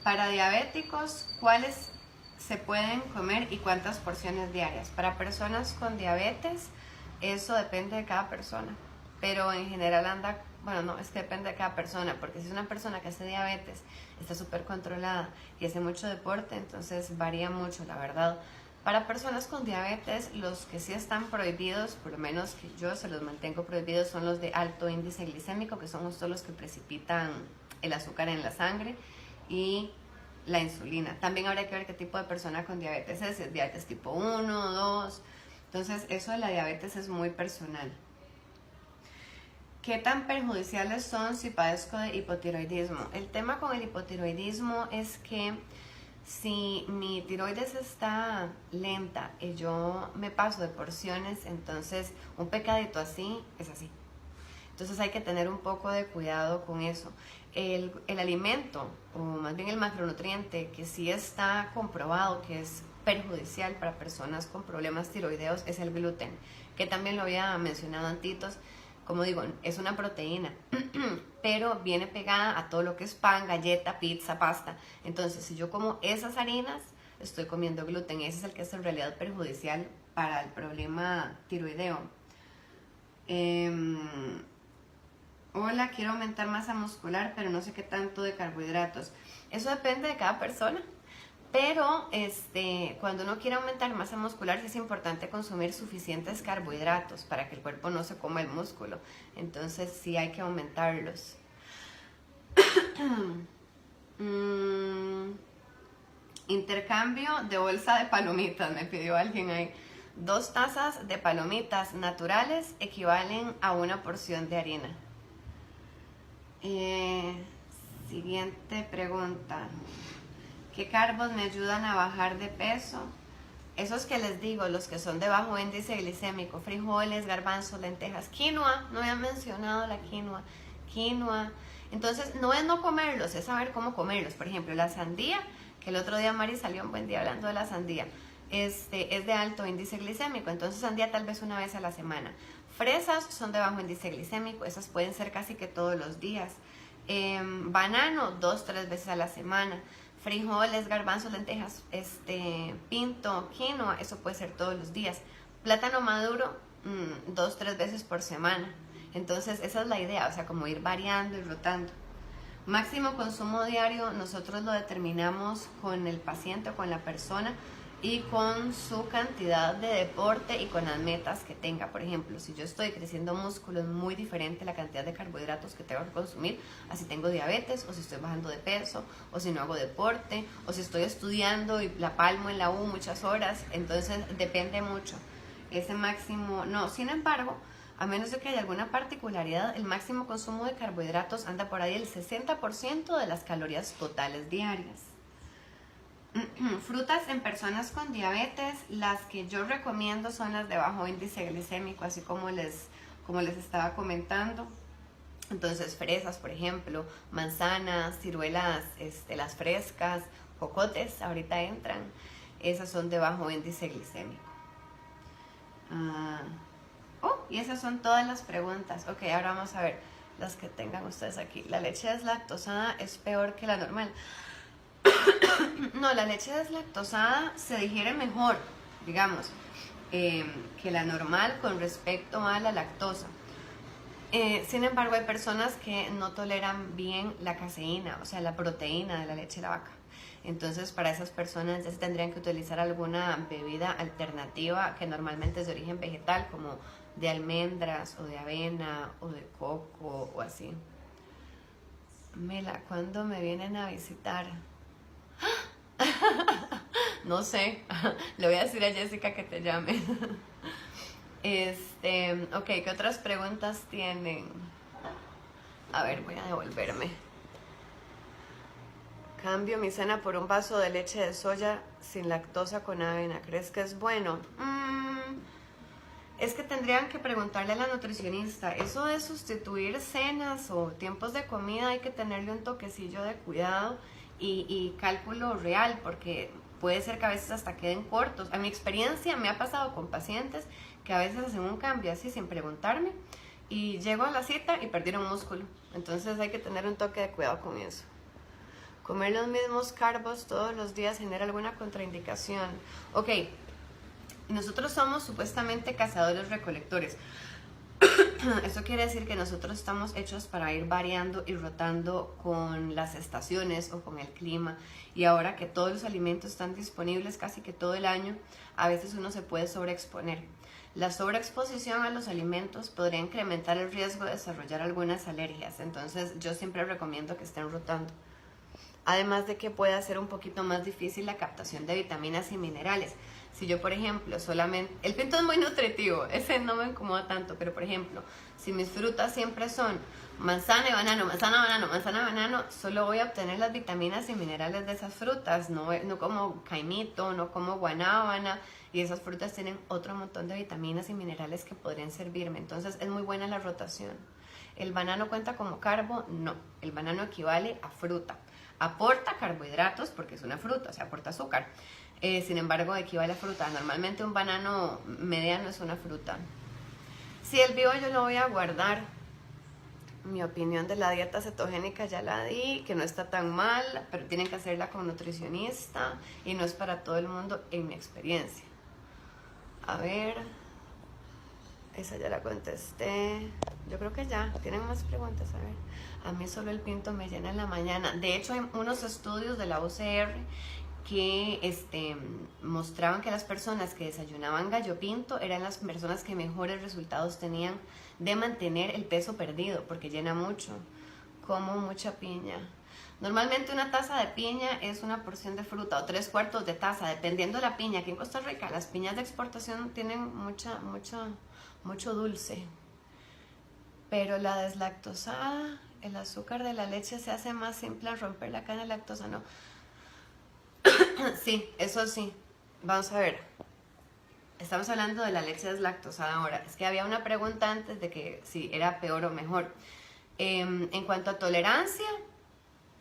Para diabéticos, ¿cuáles se pueden comer y cuántas porciones diarias? Para personas con diabetes, eso depende de cada persona, pero en general bueno, no, es que depende de cada persona, porque si es una persona que hace diabetes, está súper controlada y hace mucho deporte, entonces varía mucho, la verdad. Para personas con diabetes, los que sí están prohibidos, por lo menos que yo se los mantengo prohibidos, son los de alto índice glicémico, que son justo los que precipitan el azúcar en la sangre, y la insulina. También habría que ver qué tipo de persona con diabetes es, si es diabetes tipo 1, 2. Entonces eso de la diabetes es muy personal. ¿Qué tan perjudiciales son si padezco de hipotiroidismo? El tema con el hipotiroidismo es que si mi tiroides está lenta y yo me paso de porciones, entonces un pecadito así es así. Entonces hay que tener un poco de cuidado con eso. El alimento, o más bien el macronutriente, que sí está comprobado que es perjudicial para personas con problemas tiroideos, es el gluten, que también lo había mencionado antitos. Como digo, es una proteína, pero viene pegada a todo lo que es pan, galleta, pizza, pasta. Entonces, si yo como esas harinas, estoy comiendo gluten. Ese es el que es en realidad perjudicial para el problema tiroideo. Hola, quiero aumentar masa muscular, pero no sé qué tanto de carbohidratos. Eso depende de cada persona. Pero cuando uno quiere aumentar masa muscular, sí es importante consumir suficientes carbohidratos para que el cuerpo no se coma el músculo. Entonces sí hay que aumentarlos. Intercambio de bolsa de palomitas, me pidió alguien ahí. 2 tazas de palomitas naturales equivalen a 1 porción de harina. Siguiente pregunta. ¿Qué carbos me ayudan a bajar de peso? Esos que les digo, los que son de bajo índice glicémico, frijoles, garbanzos, lentejas, quinoa, no había mencionado la quinoa. Entonces, no es no comerlos, es saber cómo comerlos. Por ejemplo, la sandía, que el otro día Mari salió un buen día hablando de la sandía, es de alto índice glicémico, entonces sandía tal vez una vez a la semana. Fresas son de bajo índice glicémico, esas pueden ser casi que todos los días. Banano, 2-3 veces a la semana. Frijoles, garbanzos, lentejas, pinto, quinoa, eso puede ser todos los días. Plátano maduro, 2-3 veces por semana. Entonces esa es la idea, o sea, como ir variando y rotando. Máximo consumo diario, nosotros lo determinamos con el paciente o con la persona y con su cantidad de deporte y con las metas que tenga. Por ejemplo, si yo estoy creciendo músculo, es muy diferente la cantidad de carbohidratos que tengo que consumir, así tengo diabetes, o si estoy bajando de peso, o si no hago deporte, o si estoy estudiando y la palmo en la U muchas horas. Entonces depende mucho. Ese máximo, no, sin embargo, a menos de que haya alguna particularidad, el máximo consumo de carbohidratos anda por ahí el 60% de las calorías totales diarias. frutas en personas con diabetes, las que yo recomiendo son las de bajo índice glicémico, así como les estaba comentando. Entonces fresas, por ejemplo, manzanas, ciruelas, las frescas, jocotes, ahorita entran. Esas son de bajo índice glicémico. Y esas son todas las preguntas. Ok, ahora vamos a ver las que tengan ustedes aquí. ¿La leche deslactosada es peor que la normal? No, la leche deslactosada se digiere mejor, digamos, que la normal con respecto a la lactosa. Sin embargo, hay personas que no toleran bien la caseína, o sea, la proteína de la leche de la vaca. Entonces, para esas personas ya se tendrían que utilizar alguna bebida alternativa que normalmente es de origen vegetal, como de almendras o de avena o de coco o así. Mela, ¿cuándo me vienen a visitar? No sé, le voy a decir a Jessica que te llame. Ok, ¿qué otras preguntas tienen? A ver, voy a devolverme. Cambio mi cena por un vaso de leche de soya sin lactosa con avena. ¿Crees que es bueno? Es que tendrían que preguntarle a la nutricionista. Eso de sustituir cenas o tiempos de comida hay que tenerle un toquecillo de cuidado y cálculo real, porque puede ser que a veces hasta queden cortos. A mi experiencia me ha pasado con pacientes que a veces hacen un cambio así sin preguntarme y llego a la cita y perdieron músculo. Entonces hay que tener un toque de cuidado con eso. Comer los mismos carbos todos los días genera alguna contraindicación. Ok, nosotros somos supuestamente cazadores recolectores. Eso quiere decir que nosotros estamos hechos para ir variando y rotando con las estaciones o con el clima. Y ahora que todos los alimentos están disponibles casi que todo el año, a veces uno se puede sobreexponer. La sobreexposición a los alimentos podría incrementar el riesgo de desarrollar algunas alergias. Entonces yo siempre recomiendo que estén rotando. Además de que puede hacer un poquito más difícil la captación de vitaminas y minerales. Si yo, por ejemplo, solamente... El pinto es muy nutritivo, ese no me incomoda tanto, pero por ejemplo, si mis frutas siempre son manzana y banano, manzana, banano, manzana, banano, solo voy a obtener las vitaminas y minerales de esas frutas, no como caimito, no como guanábana, y esas frutas tienen otro montón de vitaminas y minerales que podrían servirme. Entonces es muy buena la rotación. ¿El banano cuenta como carbo? No, el banano equivale a fruta. Aporta carbohidratos porque es una fruta, o sea, aporta azúcar. Sin embargo, equivale a fruta. Normalmente un banano mediano es una fruta. Si el bio yo lo voy a guardar. Mi opinión de la dieta cetogénica ya la di, que no está tan mal, pero tienen que hacerla con nutricionista y no es para todo el mundo en mi experiencia. A ver, esa ya la contesté. Yo creo que ya. ¿Tienen más preguntas? A ver. A mí solo el pinto me llena en la mañana. De hecho, hay unos estudios de la UCR que mostraban que las personas que desayunaban gallo pinto eran las personas que mejores resultados tenían de mantener el peso perdido, porque llena mucho. Como mucha piña. Normalmente una taza de piña es una porción de fruta o 3/4 de taza, dependiendo de la piña. Aquí en Costa Rica las piñas de exportación tienen mucho dulce. Pero la deslactosada, el azúcar de la leche se hace más simple al romper la cadena de lactosa, ¿no? Sí, eso sí. Vamos a ver. Estamos hablando de la leche deslactosada ahora. Es que había una pregunta antes de que si era peor o mejor. En cuanto a tolerancia,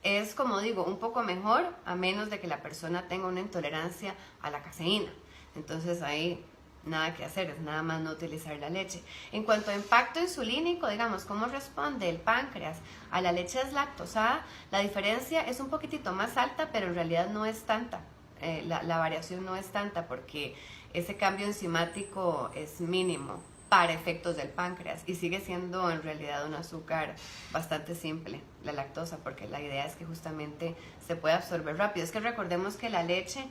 es como digo, un poco mejor a menos de que la persona tenga una intolerancia a la caseína. Entonces ahí nada que hacer, es nada más no utilizar la leche. En cuanto a impacto insulínico, digamos, cómo responde el páncreas a la leche deslactosada, la diferencia es un poquitito más alta, pero en realidad no es tanta. La variación no es tanta porque ese cambio enzimático es mínimo para efectos del páncreas y sigue siendo en realidad un azúcar bastante simple, la lactosa, porque la idea es que justamente se puede absorber rápido. Es que recordemos que la leche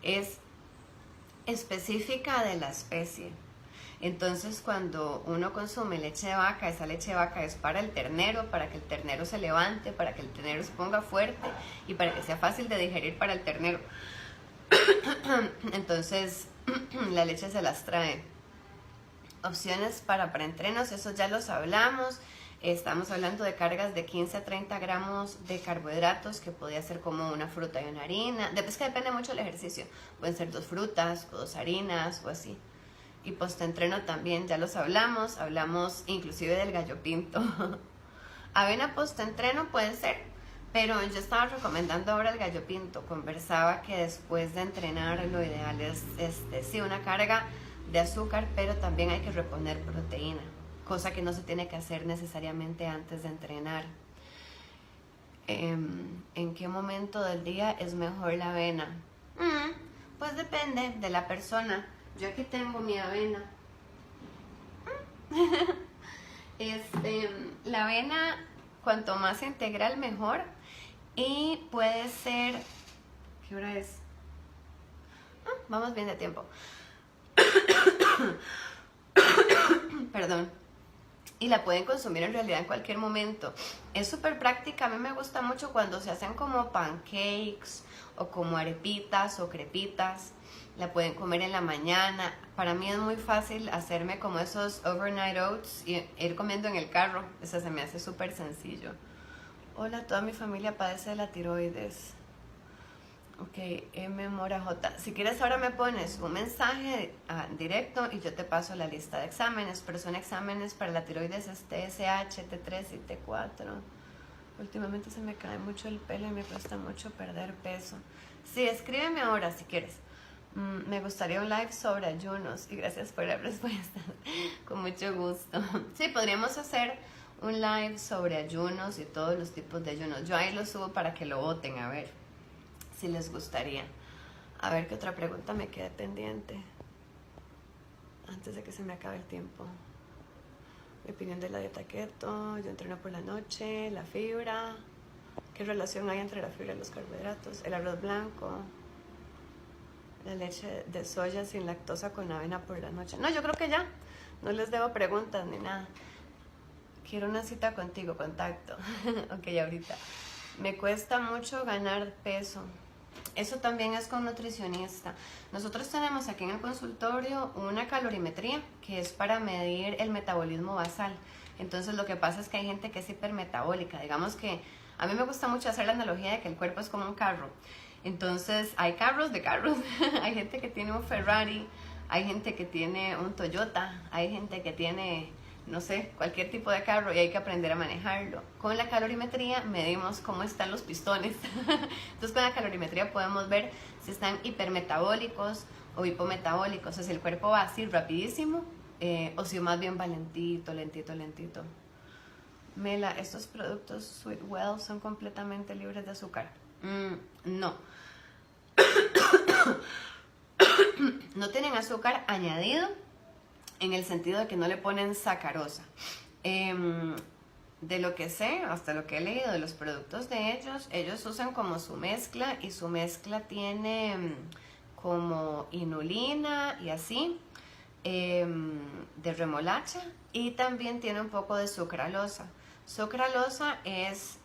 es específica de la especie. Entonces cuando uno consume leche de vaca, esa leche de vaca es para el ternero, para que el ternero se levante, para que el ternero se ponga fuerte y para que sea fácil de digerir para el ternero. Entonces la leche se las trae. Opciones para preentrenos, eso ya los hablamos. Estamos hablando de cargas de 15 a 30 gramos de carbohidratos, que podría ser como una fruta y una harina. Es que depende mucho del ejercicio. Pueden ser 2 frutas o 2 harinas o así. Y postentreno también, ya los hablamos inclusive del gallo pinto. Avena postentreno puede ser, pero yo estaba recomendando ahora el gallo pinto. Conversaba que después de entrenar lo ideal es sí, una carga de azúcar, pero también hay que reponer proteína, cosa que no se tiene que hacer necesariamente antes de entrenar. ¿En qué momento del día es mejor la avena? Pues depende de la persona. Yo aquí tengo mi avena. La avena, cuanto más integral mejor. Y puede ser... ¿Qué hora es? Vamos bien de tiempo. Perdón. Y la pueden consumir en realidad en cualquier momento. Es súper práctica. A mí me gusta mucho cuando se hacen como pancakes o como arepitas o crepitas. La pueden comer en la mañana. Para mí es muy fácil hacerme como esos overnight oats y ir comiendo en el carro. Eso se me hace súper sencillo. Hola, toda mi familia padece de la tiroides. Ok, M. Mora J. Si quieres ahora me pones un mensaje directo y yo te paso la lista de exámenes, pero son exámenes para la tiroides TSH, T3 y T4. Últimamente se me cae mucho el pelo y me cuesta mucho perder peso. Sí, escríbeme ahora si quieres. Me gustaría un live sobre ayunos y gracias por la respuesta. Con mucho gusto. Sí, podríamos hacer un live sobre ayunos y todos los tipos de ayunos. Yo ahí lo subo para que lo voten, a ver si les gustaría. A ver qué otra pregunta me queda pendiente antes de que se me acabe el tiempo. Mi opinión de la dieta keto. Yo entreno por la noche. La fibra. ¿Qué relación hay entre la fibra y los carbohidratos? El arroz blanco. La leche de soya sin lactosa con avena por la noche. No, yo creo que ya. No les debo preguntas ni nada. Quiero una cita contigo, contacto. Ok, ahorita. Me cuesta mucho ganar peso. Eso también es con nutricionista. Nosotros tenemos aquí en el consultorio una calorimetría que es para medir el metabolismo basal. Entonces lo que pasa es que hay gente que es hipermetabólica. Digamos que a mí me gusta mucho hacer la analogía de que el cuerpo es como un carro. Entonces hay carros de carros. Hay gente que tiene un Ferrari, hay gente que tiene un Toyota, hay gente que tiene, no sé, cualquier tipo de carro y hay que aprender a manejarlo. Con la calorimetría medimos cómo están los pistones. Entonces con la calorimetría podemos ver si están hipermetabólicos o hipometabólicos, o sea, si el cuerpo va así rapidísimo o si más bien va lentito, lentito, lentito. Mela, ¿estos productos Sweetwell son completamente libres de azúcar? No. No tienen azúcar añadido en el sentido de que no le ponen sacarosa. De lo que sé, hasta lo que he leído de los productos de ellos usan como su mezcla y su mezcla tiene como inulina y así, de remolacha y también tiene un poco de sucralosa. Sucralosa es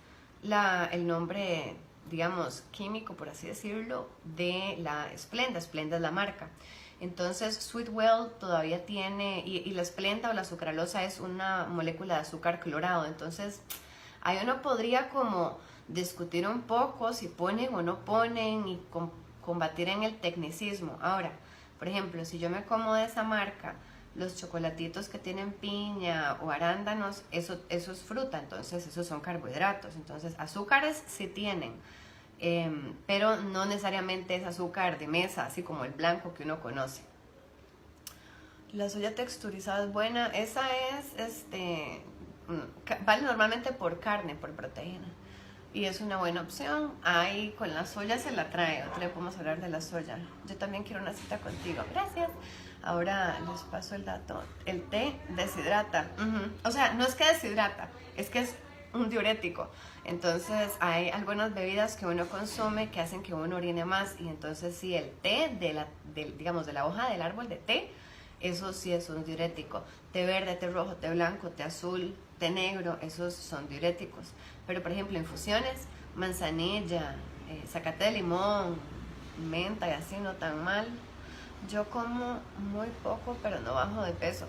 el nombre, digamos, químico, por así decirlo, de la Splenda. Splenda es la marca. Entonces, Sweetwell todavía tiene, y la Splenda o la sucralosa es una molécula de azúcar clorado. Entonces, ahí uno podría como discutir un poco si ponen o no ponen y combatir en el tecnicismo. Ahora, por ejemplo, si yo me como de esa marca los chocolatitos que tienen piña o arándanos, eso es fruta, entonces esos son carbohidratos. Entonces, azúcares sí tienen, pero no necesariamente es azúcar de mesa, así como el blanco que uno conoce. La soya texturizada es buena. Esa es, vale normalmente por carne, por proteína. Y es una buena opción. Ahí con la soya se la trae. Otra vez podemos hablar de la soya. Yo también quiero una cita contigo. Gracias. Ahora les paso el dato. El té deshidrata. O sea, no es que deshidrata, es que es un diurético. Entonces hay algunas bebidas que uno consume que hacen que uno orine más. Y entonces sí, el té digamos, de la hoja del árbol de té, eso sí es un diurético. Té verde, té rojo, té blanco, té azul, té negro, esos son diuréticos. Pero por ejemplo, infusiones, manzanilla, zacate de limón, menta y así, no tan mal. Yo como muy poco, pero no bajo de peso.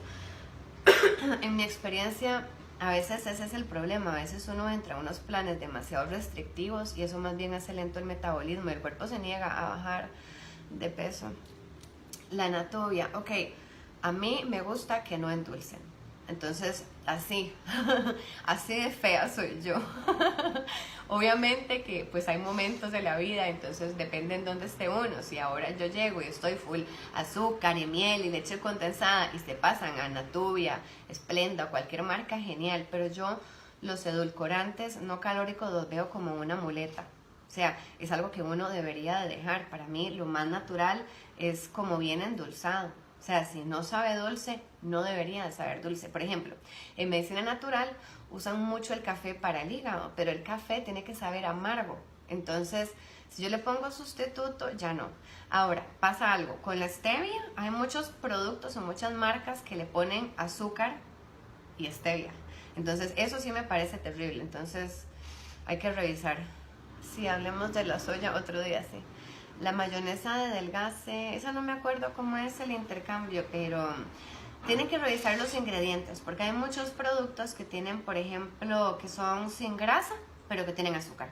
En mi experiencia, A veces ese es el problema, a veces uno entra a unos planes demasiado restrictivos y eso más bien hace lento el metabolismo y el cuerpo se niega a bajar de peso. La Natubia, ok, a mí me gusta que no endulcen, entonces así, así de fea soy yo. Obviamente que pues hay momentos de la vida, entonces depende en dónde esté uno. Si ahora yo llego y estoy full azúcar y miel y leche condensada y se pasan a Natubia, Splenda o cualquier marca, genial, pero yo los edulcorantes no calóricos los veo como una muleta. O sea, es algo que uno debería de dejar. Para mí lo más natural es como bien endulzado. O sea, si no sabe dulce, no debería de saber dulce. Por ejemplo, en medicina natural usan mucho el café para el hígado, pero el café tiene que saber amargo. Entonces, si yo le pongo sustituto, ya no. Ahora, pasa algo. Con la stevia hay muchos productos o muchas marcas que le ponen azúcar y stevia. Entonces, eso sí me parece terrible. Entonces, hay que revisar. Sí, hablemos de la soya otro día, sí. La mayonesa de Delgase, esa no me acuerdo cómo es el intercambio, pero tienen que revisar los ingredientes, porque hay muchos productos que tienen, por ejemplo, que son sin grasa, pero que tienen azúcar.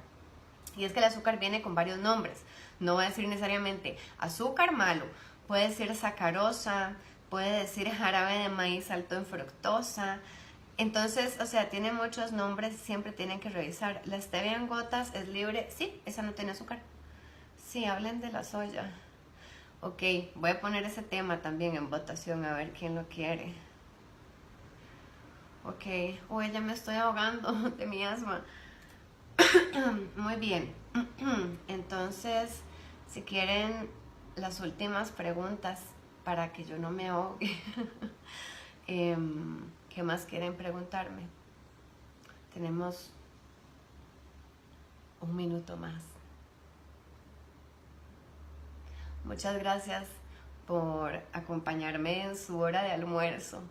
Y es que el azúcar viene con varios nombres. No va a decir necesariamente azúcar malo, puede decir sacarosa, puede decir jarabe de maíz alto en fructosa. Entonces, o sea, tiene muchos nombres, siempre tienen que revisar. La stevia en gotas es libre, sí, esa no tiene azúcar. Sí, hablen de la soya. Ok, voy a poner ese tema también en votación a ver quién lo quiere. Ok, uy, ya me estoy ahogando de mi asma. Muy bien. Entonces, si quieren las últimas preguntas para que yo no me ahogue. ¿Qué más quieren preguntarme? Tenemos un minuto más. Muchas gracias por acompañarme en su hora de almuerzo.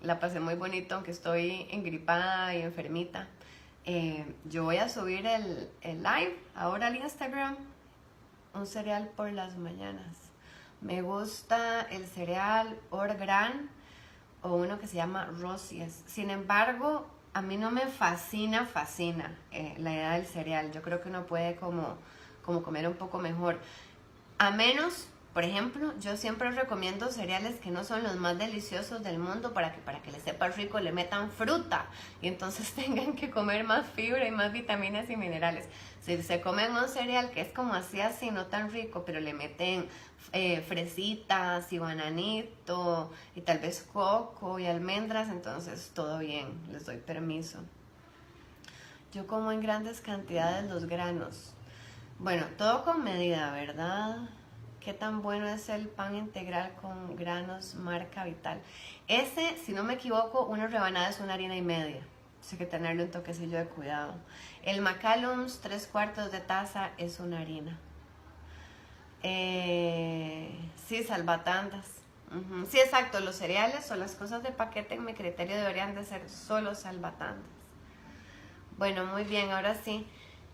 La pasé muy bonito, aunque estoy engripada y enfermita. Yo voy a subir el live ahora al Instagram. Un cereal por las mañanas. Me gusta el cereal Orgran o uno que se llama Rosies. Sin embargo, a mí no me fascina la idea del cereal. Yo creo que uno puede como comer un poco mejor. A menos, por ejemplo, yo siempre recomiendo cereales que no son los más deliciosos del mundo para que les sepa rico le metan fruta y entonces tengan que comer más fibra y más vitaminas y minerales. Si se comen un cereal que es como así, no tan rico, pero le meten fresitas y bananito y tal vez coco y almendras, entonces todo bien, les doy permiso. Yo como en grandes cantidades los granos. Bueno, todo con medida, ¿verdad? ¿Qué tan bueno es el pan integral con granos marca Vital? Ese, si no me equivoco, una rebanada es 1,5 harina. Así que tenerle un toquecillo de cuidado. El Macalums, 3/4 de taza, es una harina. Sí, salvatandas. Sí, exacto, los cereales o las cosas de paquete en mi criterio deberían de ser solo salvatandas. Bueno, muy bien, ahora sí,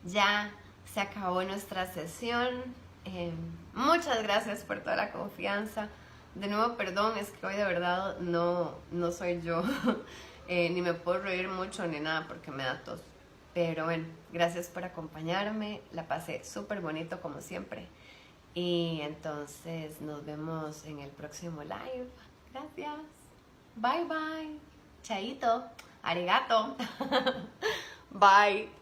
ya se acabó nuestra sesión. Muchas gracias por toda la confianza. De nuevo, perdón, es que hoy de verdad no soy yo. Ni me puedo reír mucho ni nada porque me da tos. Pero bueno, gracias por acompañarme. La pasé súper bonito como siempre. Y entonces nos vemos en el próximo live. Gracias. Bye bye. Chaito. Arigato. Bye.